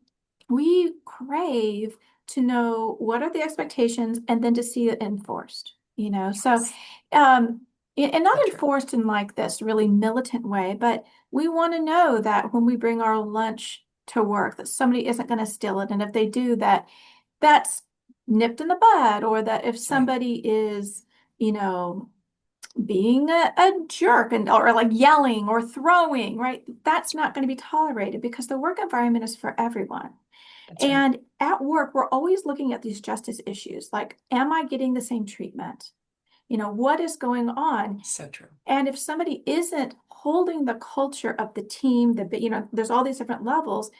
we crave to know what are the expectations and then to see it enforced, So, Yes, um, and not so true. enforced in like this really militant way, but we want to know that when we bring our lunch to work, that somebody isn't going to steal it. And if they do that, that's nipped in the bud, or that if Right. somebody is, you know, being a jerk and or like yelling or throwing, right? That's not going to be tolerated because the work environment is for everyone. That's right. And at work, we're always looking at these justice issues like, am I getting the same treatment? What is going on? So true. And if somebody isn't holding the culture of the team, there's all these different levels,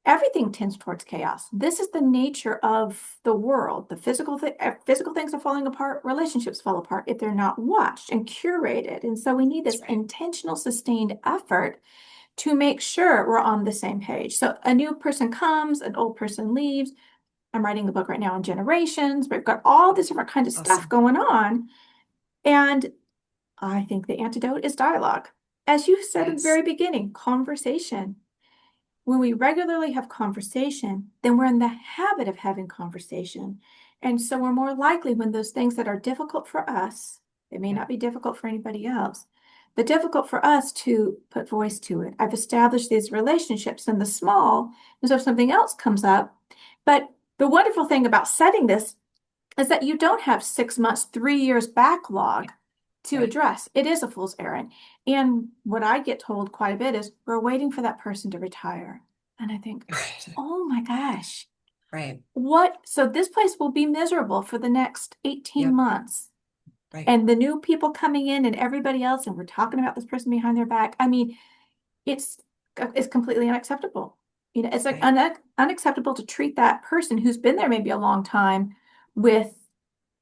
everything tends towards chaos. This is the nature of the world. The physical things are falling apart, relationships fall apart if they're not watched and curated. And so we need That's this right. intentional, sustained effort to make sure we're on the same page. So a new person comes, an old person leaves. I'm writing a book right now on generations. We've got all this different kind of stuff Awesome. going on. And I think the antidote is dialogue. As you said at the Yes. very beginning, conversation. When we regularly have conversation, then we're in the habit of having conversation. And so we're more likely when those things that are difficult for us, they may Yeah. not be difficult for anybody else, but difficult for us to put voice to it. I've established these relationships in the small, and so if something else comes up. But the wonderful thing about setting this is that you don't have 6 months, 3 years backlog to Right. address. It is a fool's errand. And what I get told quite a bit is we're waiting for that person to retire. And I think, Right. oh my gosh, Right. what? So this place will be miserable for the next 18 Yep. months. Right. And the new people coming in and everybody else, and we're talking about this person behind their back. I mean, it's it's completely unacceptable. It's like Right. unacceptable to treat that person who's been there maybe a long time with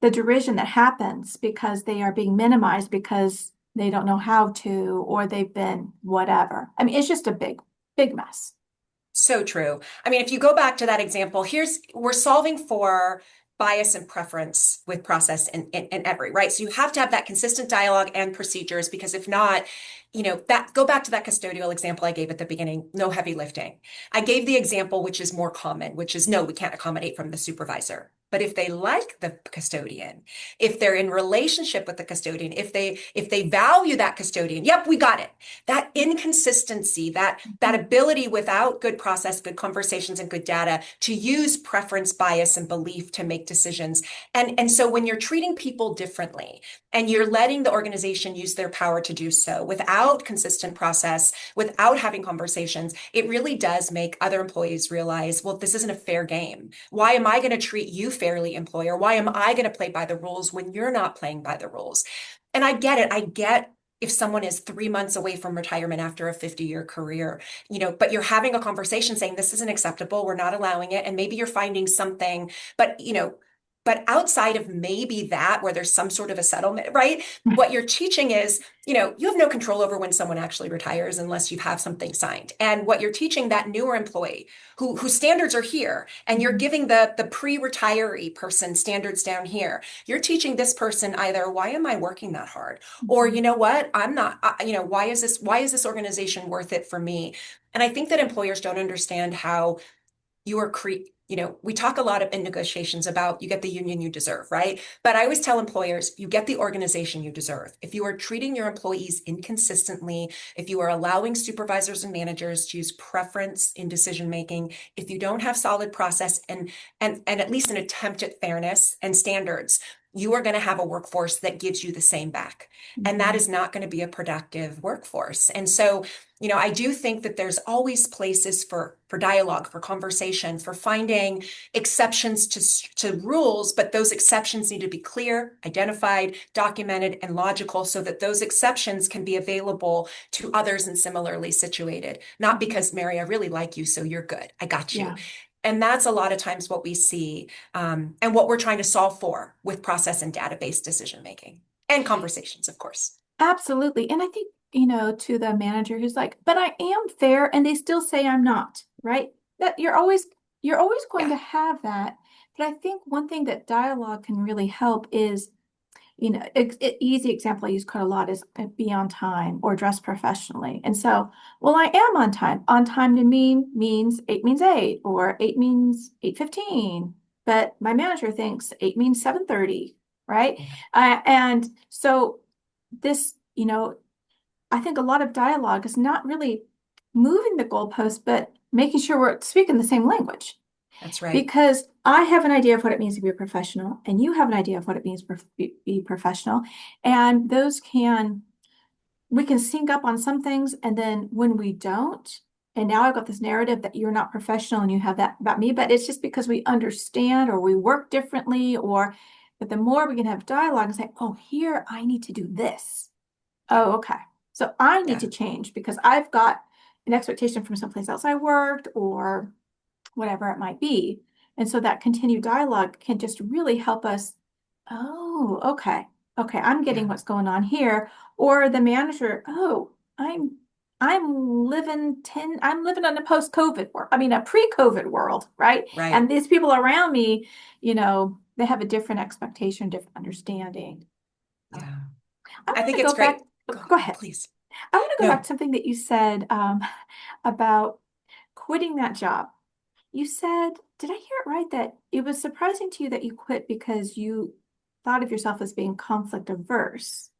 the derision that happens because they are being minimized because they don't know how to or they've been whatever. I mean, it's just a big, big mess. So true. I mean, if you go back to that example, we're solving for bias and preference with process and every, right? So you have to have that consistent dialogue and procedures because if not, that go back to that custodial example I gave at the beginning, no heavy lifting. I gave the example which is more common, which is no, we can't accommodate from the supervisor. But if they like the custodian, if they're in relationship with the custodian, if they value that custodian, yep, we got it. That inconsistency, that Mhm. ability without good process, good conversations, and good data to use preference, bias, and belief to make decisions. And so when you're treating people differently and you're letting the organization use their power to do so without consistent process, without having conversations, it really does make other employees realize, well, this isn't a fair game. Why am I going to treat you fairly, employer? Why am I going to play by the rules when you're not playing by the rules? And I get it. I get if someone is 3 months away from retirement after a 50-year career, but you're having a conversation saying this isn't acceptable, we're not allowing it, and maybe you're finding something, but outside of maybe that where there's some sort of a settlement, right? What you're teaching is, you have no control over when someone actually retires unless you have something signed. And what you're teaching that newer employee whose standards are here, and you're Mhm. giving the pre-retiree person standards down here. You're teaching this person either, why am I working that hard? Or Mhm. you know what? I'm not, why is this organization worth it for me? And I think that employers don't understand how you are we talk a lot of in negotiations about you get the union you deserve, right? But I always tell employers, you get the organization you deserve. If you are treating your employees inconsistently, if you are allowing supervisors and managers to use preference in decision making, if you don't have solid process and at least an attempt at fairness and standards, you are going to have a workforce that gives you the same back. And that Mhm. is not going to be a productive workforce. And so I do think that there's always places for dialogue, for conversation, for finding exceptions to rules, but those exceptions need to be clear, identified, documented, and logical so that those exceptions can be available to others and similarly situated. Not Mhm. because, Mary, I really like you, so you're good. I got you. Yeah. And that's a lot of times what we see, and what we're trying to solve for with process and database decision making and conversations, of course. Absolutely. And I think, to the manager who's like, but I am fair, and they still say I'm not, right? That you're always going Yeah, to have that. But I think one thing that dialogue can really help is, easy example I use quite a lot is be on time or dress professionally. And so, well, I am on time. On time to means 8 or 8 means 8:15. But my manager thinks 8 means 7:30, right? yeah, And so this, I think a lot of dialogue is not really moving the goalpost, but making sure we're speaking the same language. that's right. Because I have an idea of what it means to be a professional, and you have an idea of what it means to be professional. And we can sync up on some things. And then when we don't, and now I've got this narrative that you're not professional and you have that about me, but it's just because we understand or we work differently, but the more we can have dialogue and say, oh, here, I need to do this. Yeah, Oh, okay. So I need yeah, to change because I've got an expectation from someplace else I worked or whatever it might be. And so that continued dialogue can just really help us. Oh, okay. Okay, I'm getting yeah, what's going on here. Or the manager, oh, I'm living in a post-COVID world. I mean, a pre-COVID world, right? right. And these people around me, they have a different expectation, different understanding. I Yeah. I want think to it's go back. great. Go, Go ahead. please. I want to go back No, to something that you said about quitting that job. You said, did I hear it right, that it was surprising to you that you quit because you thought of yourself as being conflict averse?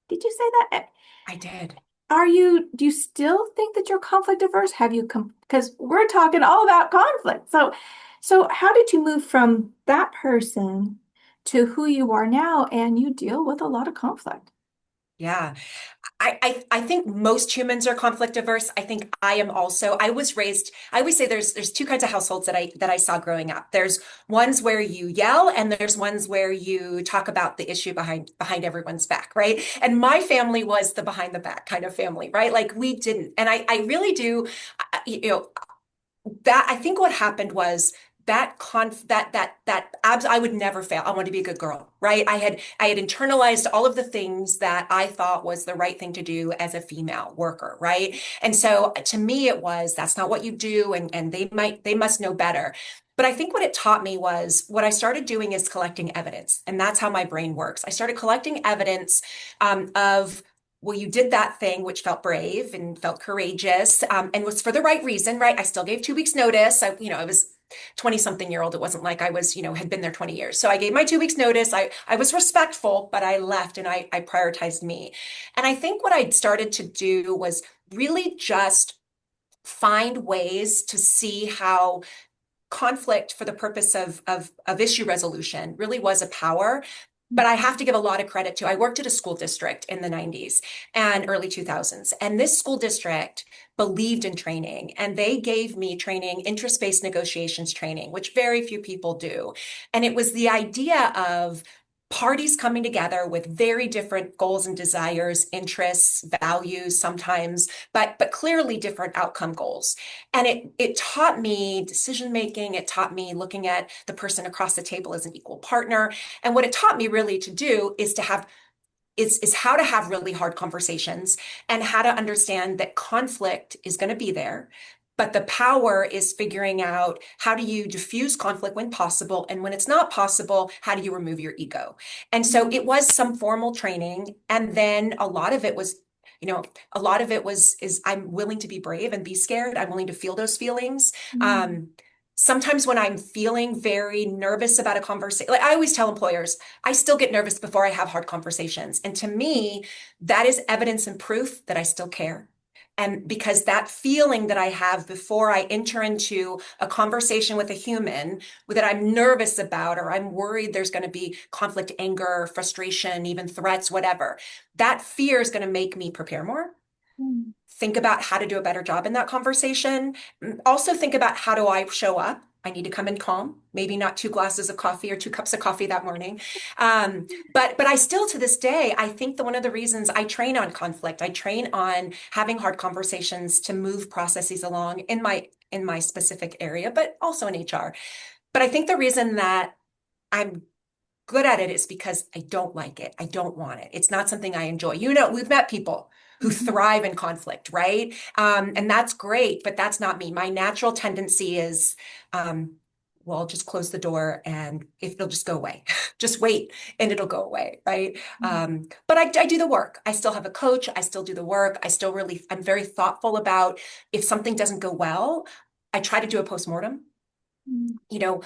Did you say that? I did. Do you still think that you're conflict averse? Have you because we're talking all about conflict. So how did you move from that person to who you are now and you deal with a lot of conflict? Yeah. I think most humans are conflict averse. I think I am also. I was raised, I always say there's two kinds of households that I saw growing up. There's ones where you yell and there's ones where you talk about the issue behind everyone's back, right? And my family was the behind the back kind of family, right? Like we didn't. And I really do, that I think what happened was that abs I would never fail. I want to be a good girl, right? I had internalized all of the things that I thought was the right thing to do as a female worker, right? And so to me it was that's not what you do, and they must know better. But I think what it taught me was what I started doing is collecting evidence, and that's how my brain works. I started collecting evidence of well, you did that thing, which felt brave and felt courageous, and was for the right reason, right? I still gave 2 weeks notice. I was 20 something year old. It wasn't like I was, had been there 20 years. So I gave my 2 weeks notice. I was respectful, but I left and I prioritized me. And I think what I started to do was really just find ways to see how conflict for the purpose of issue resolution really was a power. But I have to give a lot of credit to, I worked at a school district in the 90s and early 2000s. And this school district believed in training, and they gave me training, interest-based negotiations training, which very few people do. And it was the idea of parties coming together with very different goals and desires, interests, values sometimes, but clearly different outcome goals. And it taught me decision making. It taught me looking at the person across the table as an equal partner. And what it taught me really to do is to have is how to have really hard conversations and how to understand that conflict is going to be there. But the power is figuring out how do you diffuse conflict when possible, and when it's not possible, how do you remove your ego? And so it was some formal training, and then a lot of it was, a lot of it was is I'm willing to be brave and be scared. I'm willing to feel those feelings. Mm, Um, Sometimes when I'm feeling very nervous about a conversation, like I always tell employers, I still get nervous before I have hard conversations. And to me, that is evidence and proof that I still care. And because that feeling that I have before I enter into a conversation with a human that I'm nervous about, or I'm worried there's going to be conflict, anger, frustration, even threats, whatever, that fear is going to make me prepare more, mm, think about how to do a better job in that conversation. Also think about how do I show up? I need to come in calm, maybe not 2 glasses of coffee or 2 cups of coffee that morning. But I still to this day, I think that one of the reasons I train on conflict, I train on having hard conversations to move processes along in in my specific area, but also in HR. But I think the reason that I'm good at it is because I don't like it. I don't want it. It's not something I enjoy. We've met people who Mhm. thrive in conflict, right? And that's great, but that's not me. My natural tendency is, well, just close the door and if it'll just go away, just wait and it'll go away, right? But I do the work. I still have a coach. I still do the work. I'm very thoughtful about if something doesn't go well, I try to do a postmortem. Mhm. You know,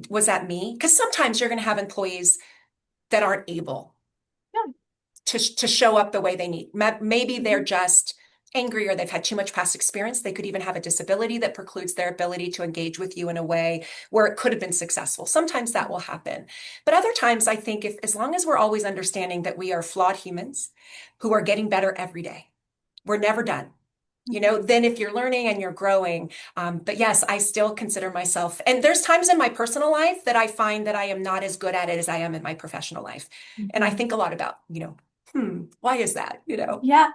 was that me? Because sometimes you're going to have employees that aren't able Yeah. to show up the way they need. Maybe they're Mhm. just angry or they've had too much past experience. They could even have a disability that precludes their ability to engage with you in a way where it could have been successful. Sometimes that will happen. But other times, I think if as long as we're always understanding that we are flawed humans who are getting better every day, we're never done. Mhm. Then if you're learning and you're growing, but yes, I still consider myself, and there's times in my personal life that I find that I am not as good at it as I am in my professional life. And I Mhm. think a lot about, why is that, Yeah.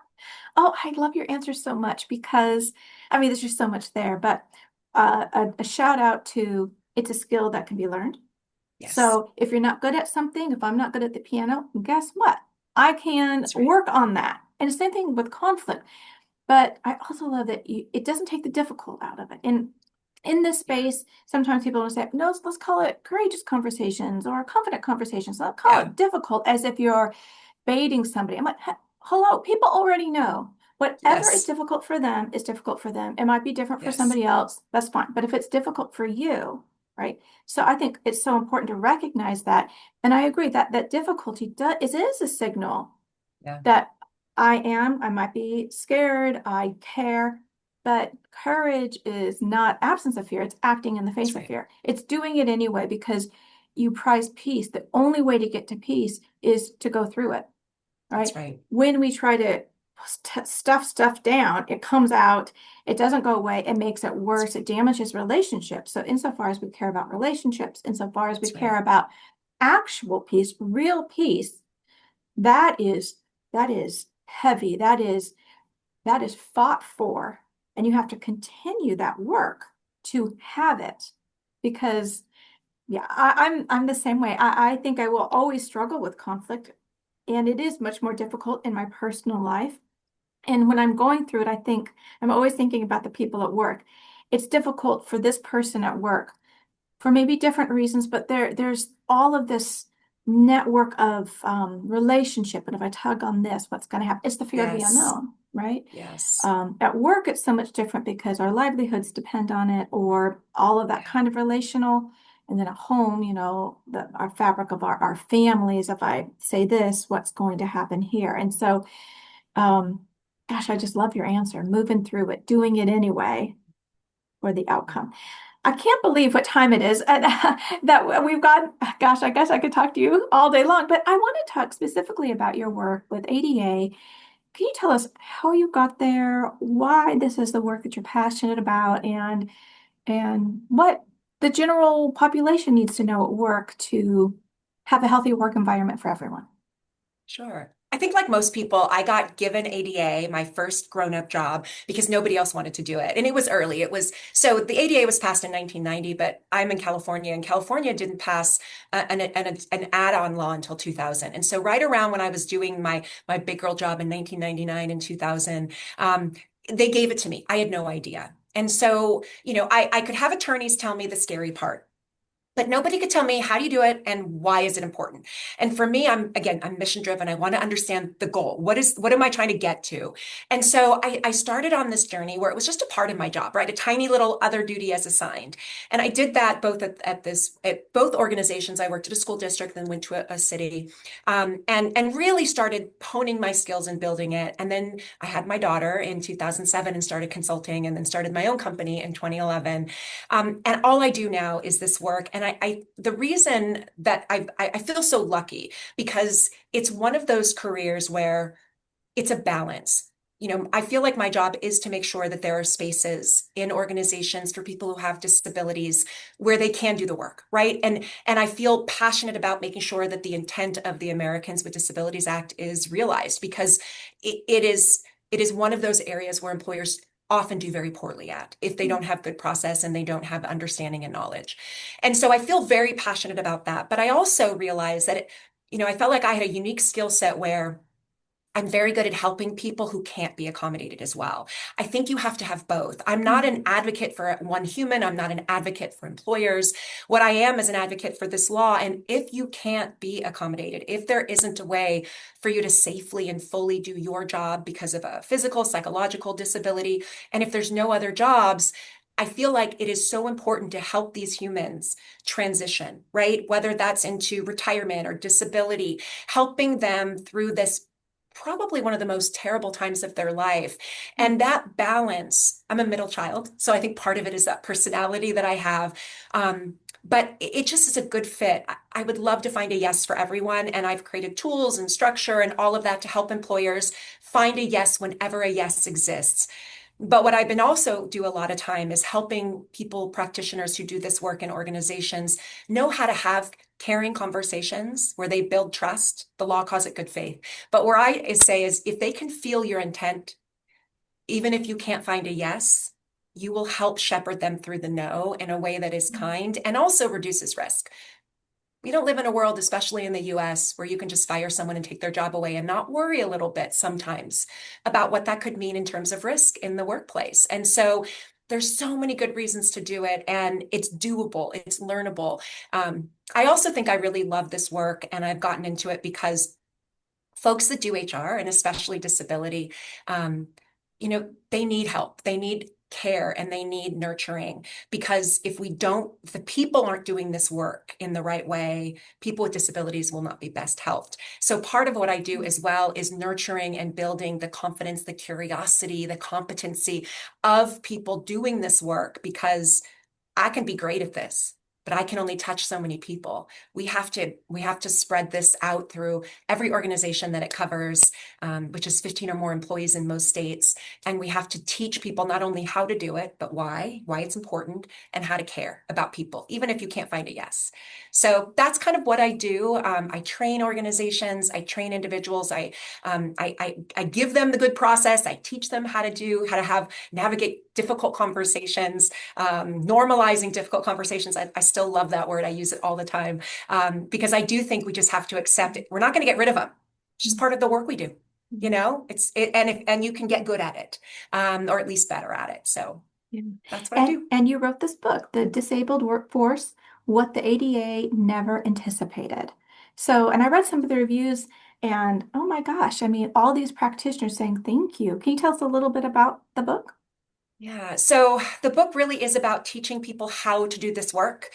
Oh, I love your answer so much because, I mean, there's just so much there, but a shout out to it's a skill that can be learned. Yes, So if you're not good at something, if I'm not good at the piano, guess what? I can that's right. work on that. And the same thing with conflict. But I also love that it doesn't take the difficult out of it. And in this Yeah, space, sometimes people will say, no, let's call it courageous conversations or confident conversations. Let's call yeah, it difficult as if you're baiting somebody. I'm like, hello, people already know. Whatever is yes, difficult for them is difficult for them. It might be different for yes, somebody else. That's fine. But if it's difficult for you, right? So I think it's so important to recognize that. And I agree that that difficulty is a signal yeah, that I might be scared, I care, but courage is not absence of fear, it's acting in the that's face of right. fear. It's doing it anyway because you prize peace. The only way to get to peace is to go through it, That's right? right. When we try to stuff down, it comes out, it doesn't go away, it makes it That's worse, right. it damages relationships. So insofar as we care about relationships, insofar as we That's care right. about actual peace, real peace, that is that is heavy. That is fought for, and you have to continue that work to have it because yeah, I'm the same way. I think I will always struggle with conflict, and it is much more difficult in my personal life. And when I'm going through it, I think I'm always thinking about the people at work. It's difficult for this person at work for maybe different reasons, but there's all of this network of relationship. And if I tug on this, what's going to happen? It's the fear of the Yes, unknown, right? yes, At work, it's so much different because our livelihoods depend on it, or all of that yeah, kind of relational. And then at home, our fabric of our families. If I say this, what's going to happen here? And so, um, gosh, I just love your answer. Moving through it, doing it anyway for the outcome. I can't believe what time it is and that we've got, gosh, I guess I could talk to you all day long, but I want to talk specifically about your work with ADA. Can you tell us how you got there, why this is the work that you're passionate about, and what the general population needs to know at work to have a healthy work environment for everyone? sure. I think like most people, I got given ADA, my first grown-up job, because nobody else wanted to do it. And it was early. So the ADA was passed in 1990, but I'm in California, and California didn't pass an add-on law until 2000. And so right around when I was doing my big girl job in 1999 and 2000, they gave it to me. I had no idea. And so, I could have attorneys tell me the scary part. But nobody could tell me how do you do it and why is it important. And for me, I'm mission driven. I want to understand the goal. What am I trying to get to? And so I started on this journey where it was just a part of my job, right? A tiny little other duty as assigned. And I did that both at both organizations. I worked at a school district, then went to a city, and really started honing my skills and building it. And then I had my daughter in 2007 and started consulting, and then started my own company in 2011. And all I do now is this work. And the reason that I feel so lucky because it's one of those careers where it's a balance. I feel like my job is to make sure that there are spaces in organizations for people who have disabilities where they can do the work, right? And I feel passionate about making sure that the intent of the Americans with Disabilities Act is realized because it is one of those areas where employers often do very poorly at if they don't have good process and they don't have understanding and knowledge. And so I feel very passionate about that. But I also realize that, I felt like I had a unique skill set where I'm very good at helping people who can't be accommodated as well. I think you have to have both. I'm not an advocate for one human. I'm not an advocate for employers. What I am is an advocate for this law. And if you can't be accommodated, if there isn't a way for you to safely and fully do your job because of a physical, psychological disability, and if there's no other jobs, I feel like it is so important to help these humans transition, right? Whether that's into retirement or disability, helping them through this probably one of the most terrible times of their life. And that balance, I'm a middle child, so I think part of it is that personality that I have. But it just is a good fit. I would love to find a yes for everyone. And I've created tools and structure and all of that to help employers find a yes whenever a yes exists. But what I've been also do a lot of time is helping people, practitioners who do this work in organizations, know how to have caring conversations where they build trust. The law calls it good faith. But where I say is if they can feel your intent, even if you can't find a yes, you will help shepherd them through the no in a way that is kind and also reduces risk. We don't live in a world, especially in the US, where you can just fire someone and take their job away and not worry a little bit sometimes about what that could mean in terms of risk in the workplace. And so there's so many good reasons to do it, and it's doable, it's learnable. I also think I really love this work, and I've gotten into it because folks that do HR and especially disability, they need help. They need care and they need nurturing because if the people aren't doing this work in the right way, people with disabilities will not be best helped. So part of what I do as well is nurturing and building the confidence, the curiosity, the competency of people doing this work because I can be great at this, but I can only touch so many people. We have to spread this out through every organization that it covers, which is 15 or more employees in most states. And we have to teach people not only how to do it, but why it's important, and how to care about people, even if you can't find a yes. So that's kind of what I do. I train organizations, I train individuals, I give them the good process, I teach them how to have navigate difficult conversations, normalizing difficult conversations. I still love that word. I use it all the time because I do think we just have to accept it. We're not going to get rid of them. It's just part of the work we do. And you can get good at it, or at least better at it. So Yeah. that's what I do. And you wrote this book, The Disabled Workforce, What the ADA Never Anticipated. So, and I read some of the reviews and oh my gosh, I mean, all these practitioners saying thank you. Can you tell us a little bit about the book? Yeah, so the book really is about teaching people how to do this work,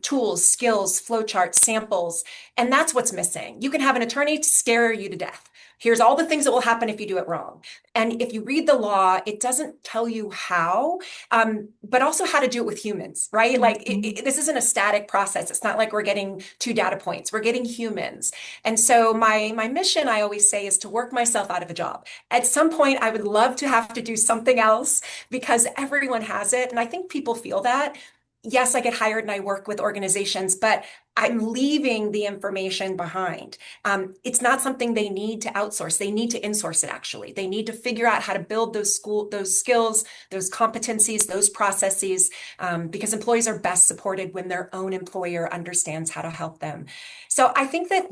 tools, skills, flowcharts, samples, and that's what's missing. You can have an attorney scare you to death. Here's all the things that will happen if you do it wrong. And if you read the law, it doesn't tell you how, but also how to do it with humans, right? Like this isn't a static process. It's not like we're getting two data points. We're getting humans. And so my mission, I always say, is to work myself out of a job. At some point, I would love to have to do something else because everyone has it. And I think people feel that. Yes, I get hired and I work with organizations, but I'm leaving the information behind. It's not something they need to outsource. They need to insource it, actually. They need to figure out how to build those skills, those competencies, those processes, because employees are best supported when their own employer understands how to help them. So I think that,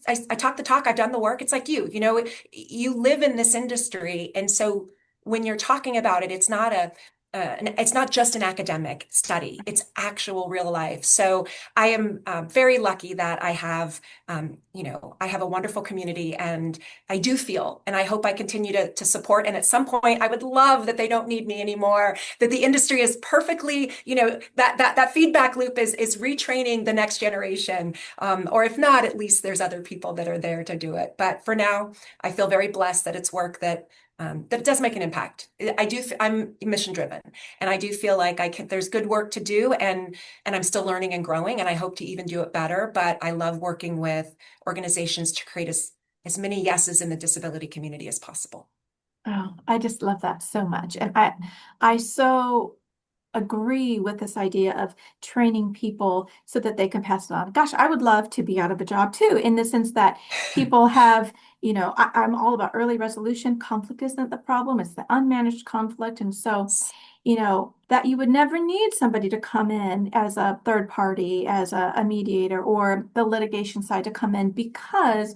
I talk the talk, I've done the work. It's like you live in this industry. And so when you're talking about it, it's not just an academic study, it's actual real life. So I am very lucky that I have a wonderful community, and I do feel, and I hope I continue to support. And at some point, I would love that they don't need me anymore, that the industry is perfectly, that feedback loop is retraining the next generation. Or if not, at least there's other people that are there to do it. But for now, I feel very blessed that it's work that it does make an impact. I'm mission driven, and I do feel like there's good work to do, and I'm still learning and growing, and I hope to even do it better. But I love working with organizations to create as many yeses in the disability community as possible. Oh, I just love that so much. And I so agree with this idea of training people so that they can pass it on. Gosh, I would love to be out of a job too, in the sense that people have, I'm all about early resolution. Conflict isn't the problem, it's the unmanaged conflict. And so, that you would never need somebody to come in as a third party, as a mediator, or the litigation side to come in because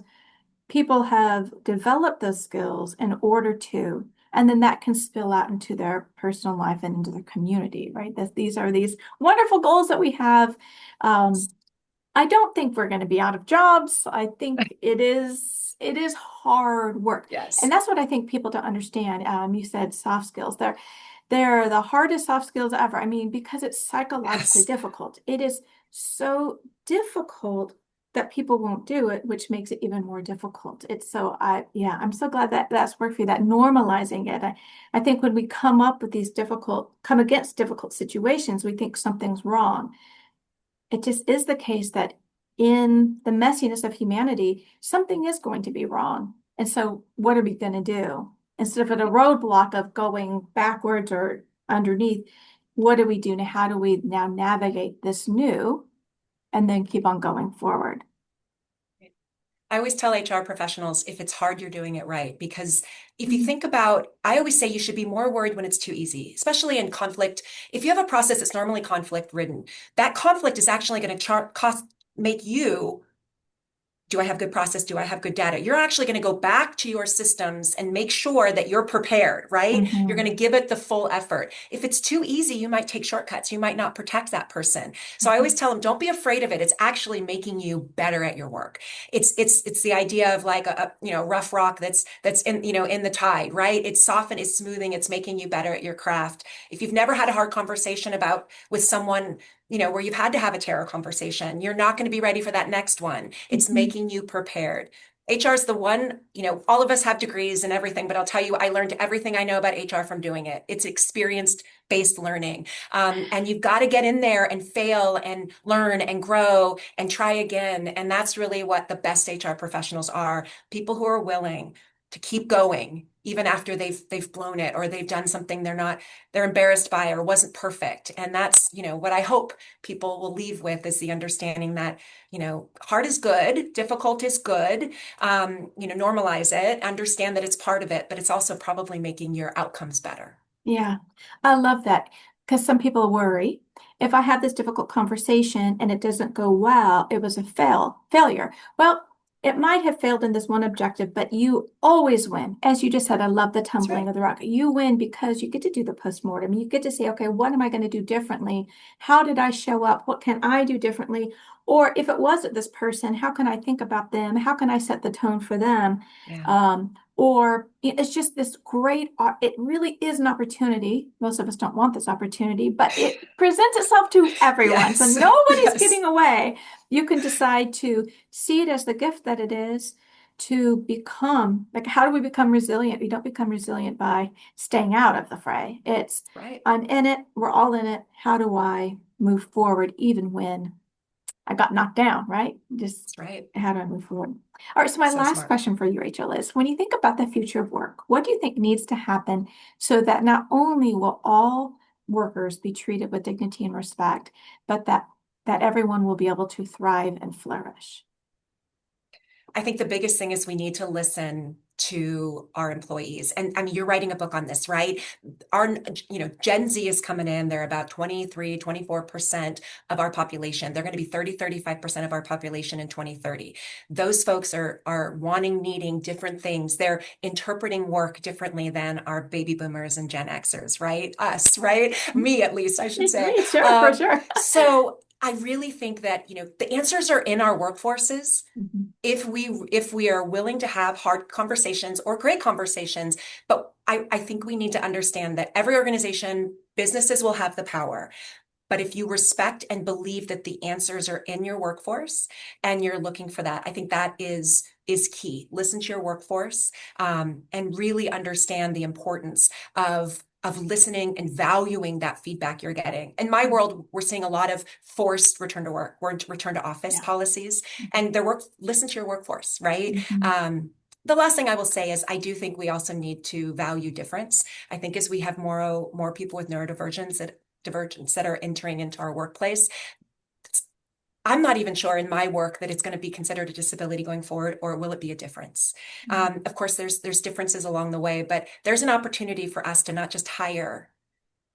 people have developed those skills in order to, and then that can spill out into their personal life and into their community, right? These are these wonderful goals that we have. I don't think we're going to be out of jobs. I think it is hard work. And Yes. that's what I think people don't understand. You said soft skills. They're the hardest soft skills ever. I mean, because it's psychologically Yes. difficult. It is so difficult that people won't do it, which makes it even more difficult. Yeah, I'm so glad that that's worked for you, that normalizing it. I think when we come against difficult situations, we think something's wrong. It just is the case that in the messiness of humanity, something is going to be wrong. And so what are we going to do? Instead of at a roadblock of going backwards or underneath, what do we do now? How do we now navigate this new and then keep on going forward? I always tell HR professionals if it's hard, you're doing it right. Because if you Mhm. think about, I always say you should be more worried when it's too easy, especially in conflict. If you have a process that's normally conflict ridden, that conflict is actually going to make you, do I have good process? Do I have good data? You're actually going to go back to your systems and make sure that you're prepared, right? You're going Mhm. to give it the full effort. If it's too easy, you might take shortcuts. You might not protect that person. So I always Mhm. tell them, don't be afraid of it. It's actually making you better at your work. It's the idea of like rough rock that's in the tide, right? It's softening, it's smoothing, it's making you better at your craft. If you've never had a hard conversation about with someone where you've had to have a terror conversation, you're not going to be ready for that next one. It's Mhm. making you prepared. HR is the one, all of us have degrees and everything, but I'll tell you, I learned everything I know about HR from doing it. It's experience-based learning. And you've got to get in there and fail and learn and grow and try again. And that's really what the best HR professionals are, people who are willing to keep going even after they've blown it or they've done something they're embarrassed by or wasn't perfect. And that's, what I hope people will leave with is the understanding that, hard is good, difficult is good. Normalize it, understand that it's part of it, but it's also probably making your outcomes better. Yeah, I love that because some people worry if I have this difficult conversation and it doesn't go well, it was a failure. Well, it might have failed in this one objective, but you always win. As you just said, I love the That's tumbling right. of the rock. You win because you get to do the postmortem. You get to say, okay, what am I going to do differently? How did I show up? What can I do differently? Or if it wasn't this person, how can I think about them? How can I set the tone for them? Yeah. Or it's just this it really is an opportunity. Most of us don't want this opportunity, but it presents itself to everyone. So Yes. nobody's Yes. getting away. You can decide to see it as the gift that it is to become, like, how do we become resilient? We don't become resilient by staying out of the fray. It's, Right. I'm in it, we're all in it. How do I move forward even when I got knocked down, right? Just That's right. how do I move forward? All right, so my So last smart. question for you, Rachel, is when you think about the future of work, what do you think needs to happen so that not only will all workers be treated with dignity and respect, but that everyone will be able to thrive and flourish? I think the biggest thing is we need to listen to our employees. And I mean, you're writing a book on this, right? Gen Z is coming in. They're about 23, 24% of our population. They're going to be 35% of our population in 2030. Those folks are wanting, needing different things. They're interpreting work differently than our baby boomers and Gen Xers, right? Us, right? Me, at least, I should say. Me, sure, for sure. So I really think that, the answers are in our workforces Mhm. if we are willing to have hard conversations or great conversations. But I think we need to understand that every organization, businesses will have the power. But if you respect and believe that the answers are in your workforce and you're looking for that, I think that is key. Listen to your workforce, and really understand the importance of listening and valuing that feedback you're getting. In my world, we're seeing a lot of forced return to work, or return to office Yeah. policies, and listen to your workforce, right? Mhm. The last thing I will say is I do think we also need to value difference. I think as we have more people with neurodivergence that divergence that are entering into our workplace, I'm not even sure in my work that it's going to be considered a disability going forward, or will it be a difference? Of course, there's differences along the way, but there's an opportunity for us to not just hire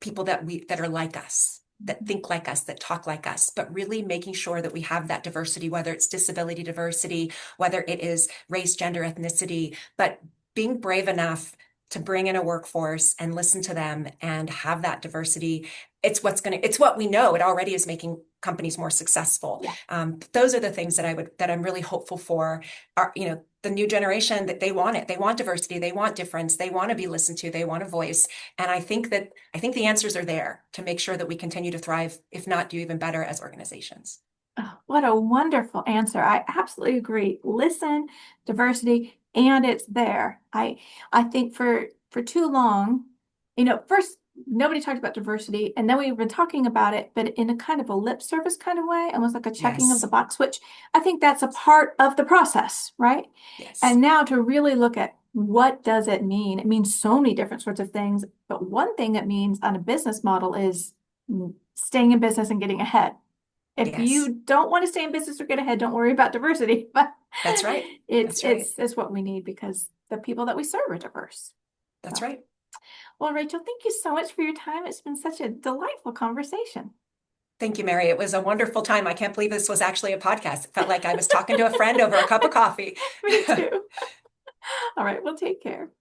people that are like us, that think like us, that talk like us, but really making sure that we have that diversity, whether it's disability diversity, whether it is race, gender, ethnicity, but being brave enough to bring in a workforce and listen to them and have that diversity. It's what we know. It already is making companies more successful. Yeah. Those are the things that I'm really hopeful for. Are, the new generation, that they want it. They want diversity. They want difference. They want to be listened to. They want a voice. And I think the answers are there to make sure that we continue to thrive, if not do even better as organizations. Oh, what a wonderful answer. I absolutely agree. Listen, diversity, and it's there. I think for too long, first nobody talked about diversity, and then we've been talking about it, but in a kind of a lip service kind of way, almost like a checking of the Yes. box, which I think that's a part of the process, right? Yes. And now to really look at what does it mean? It means so many different sorts of things, but one thing it means on a business model is staying in business and getting ahead. If Yes. you don't want to stay in business or get ahead, don't worry about diversity. But That's right. it's That's right. it's it's what we need because the people that we serve are diverse. That's So, right. well, Rachel, thank you so much for your time. It's been such a delightful conversation. Thank you, Mary. It was a wonderful time. I can't believe this was actually a podcast. It felt like I was talking to a friend over a cup of coffee. Me too. All right, well, take care.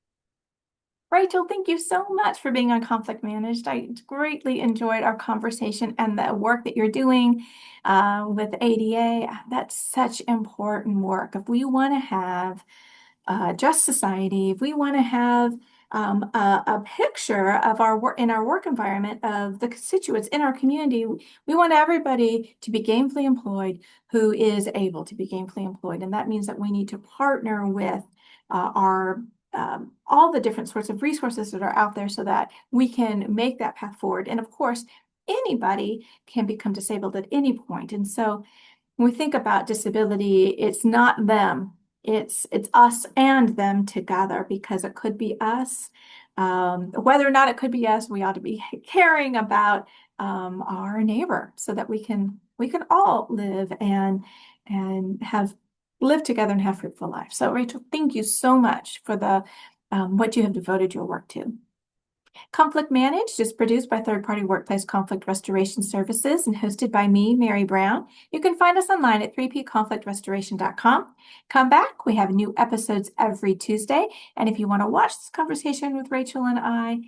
Rachel, thank you so much for being on Conflict Managed. I greatly enjoyed our conversation and the work that you're doing with ADA. That's such important work. If we want to have just society, if we want to have a picture of our work in our work environment of the constituents in our community, we want everybody to be gainfully employed who is able to be gainfully employed. And that means that we need to partner with our all the different sorts of resources that are out there so that we can make that path forward. And of course, anybody can become disabled at any point. And so when we think about disability, it's not them. It's us and them together, because it could be us. Whether or not it could be us, we ought to be caring about our neighbor so that we can all live and have live together and have fruitful life. So Rachel, thank you so much for the what you have devoted your work to. Conflict Managed is produced by third-party workplace conflict restoration services and hosted by me, Mary Brown. You can find us online at 3pconflictrestoration.com. Come back. We have new episodes every Tuesday. And if you want to watch this conversation with Rachel and I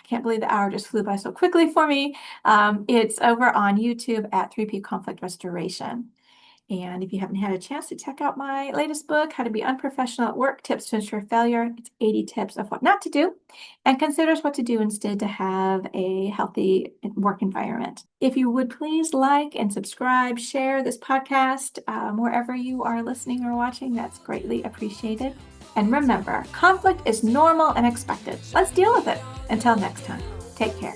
can't believe the hour just flew by so quickly for me. It's over on YouTube at 3P Conflict Restoration. And if you haven't had a chance to check out my latest book, How to Be Unprofessional at Work, Tips to Ensure Failure, it's 80 tips of what not to do and considers what to do instead to have a healthy work environment. If you would please like and subscribe, share this podcast wherever you are listening or watching, that's greatly appreciated. And remember, conflict is normal and expected. Let's deal with it. Until next time, take care.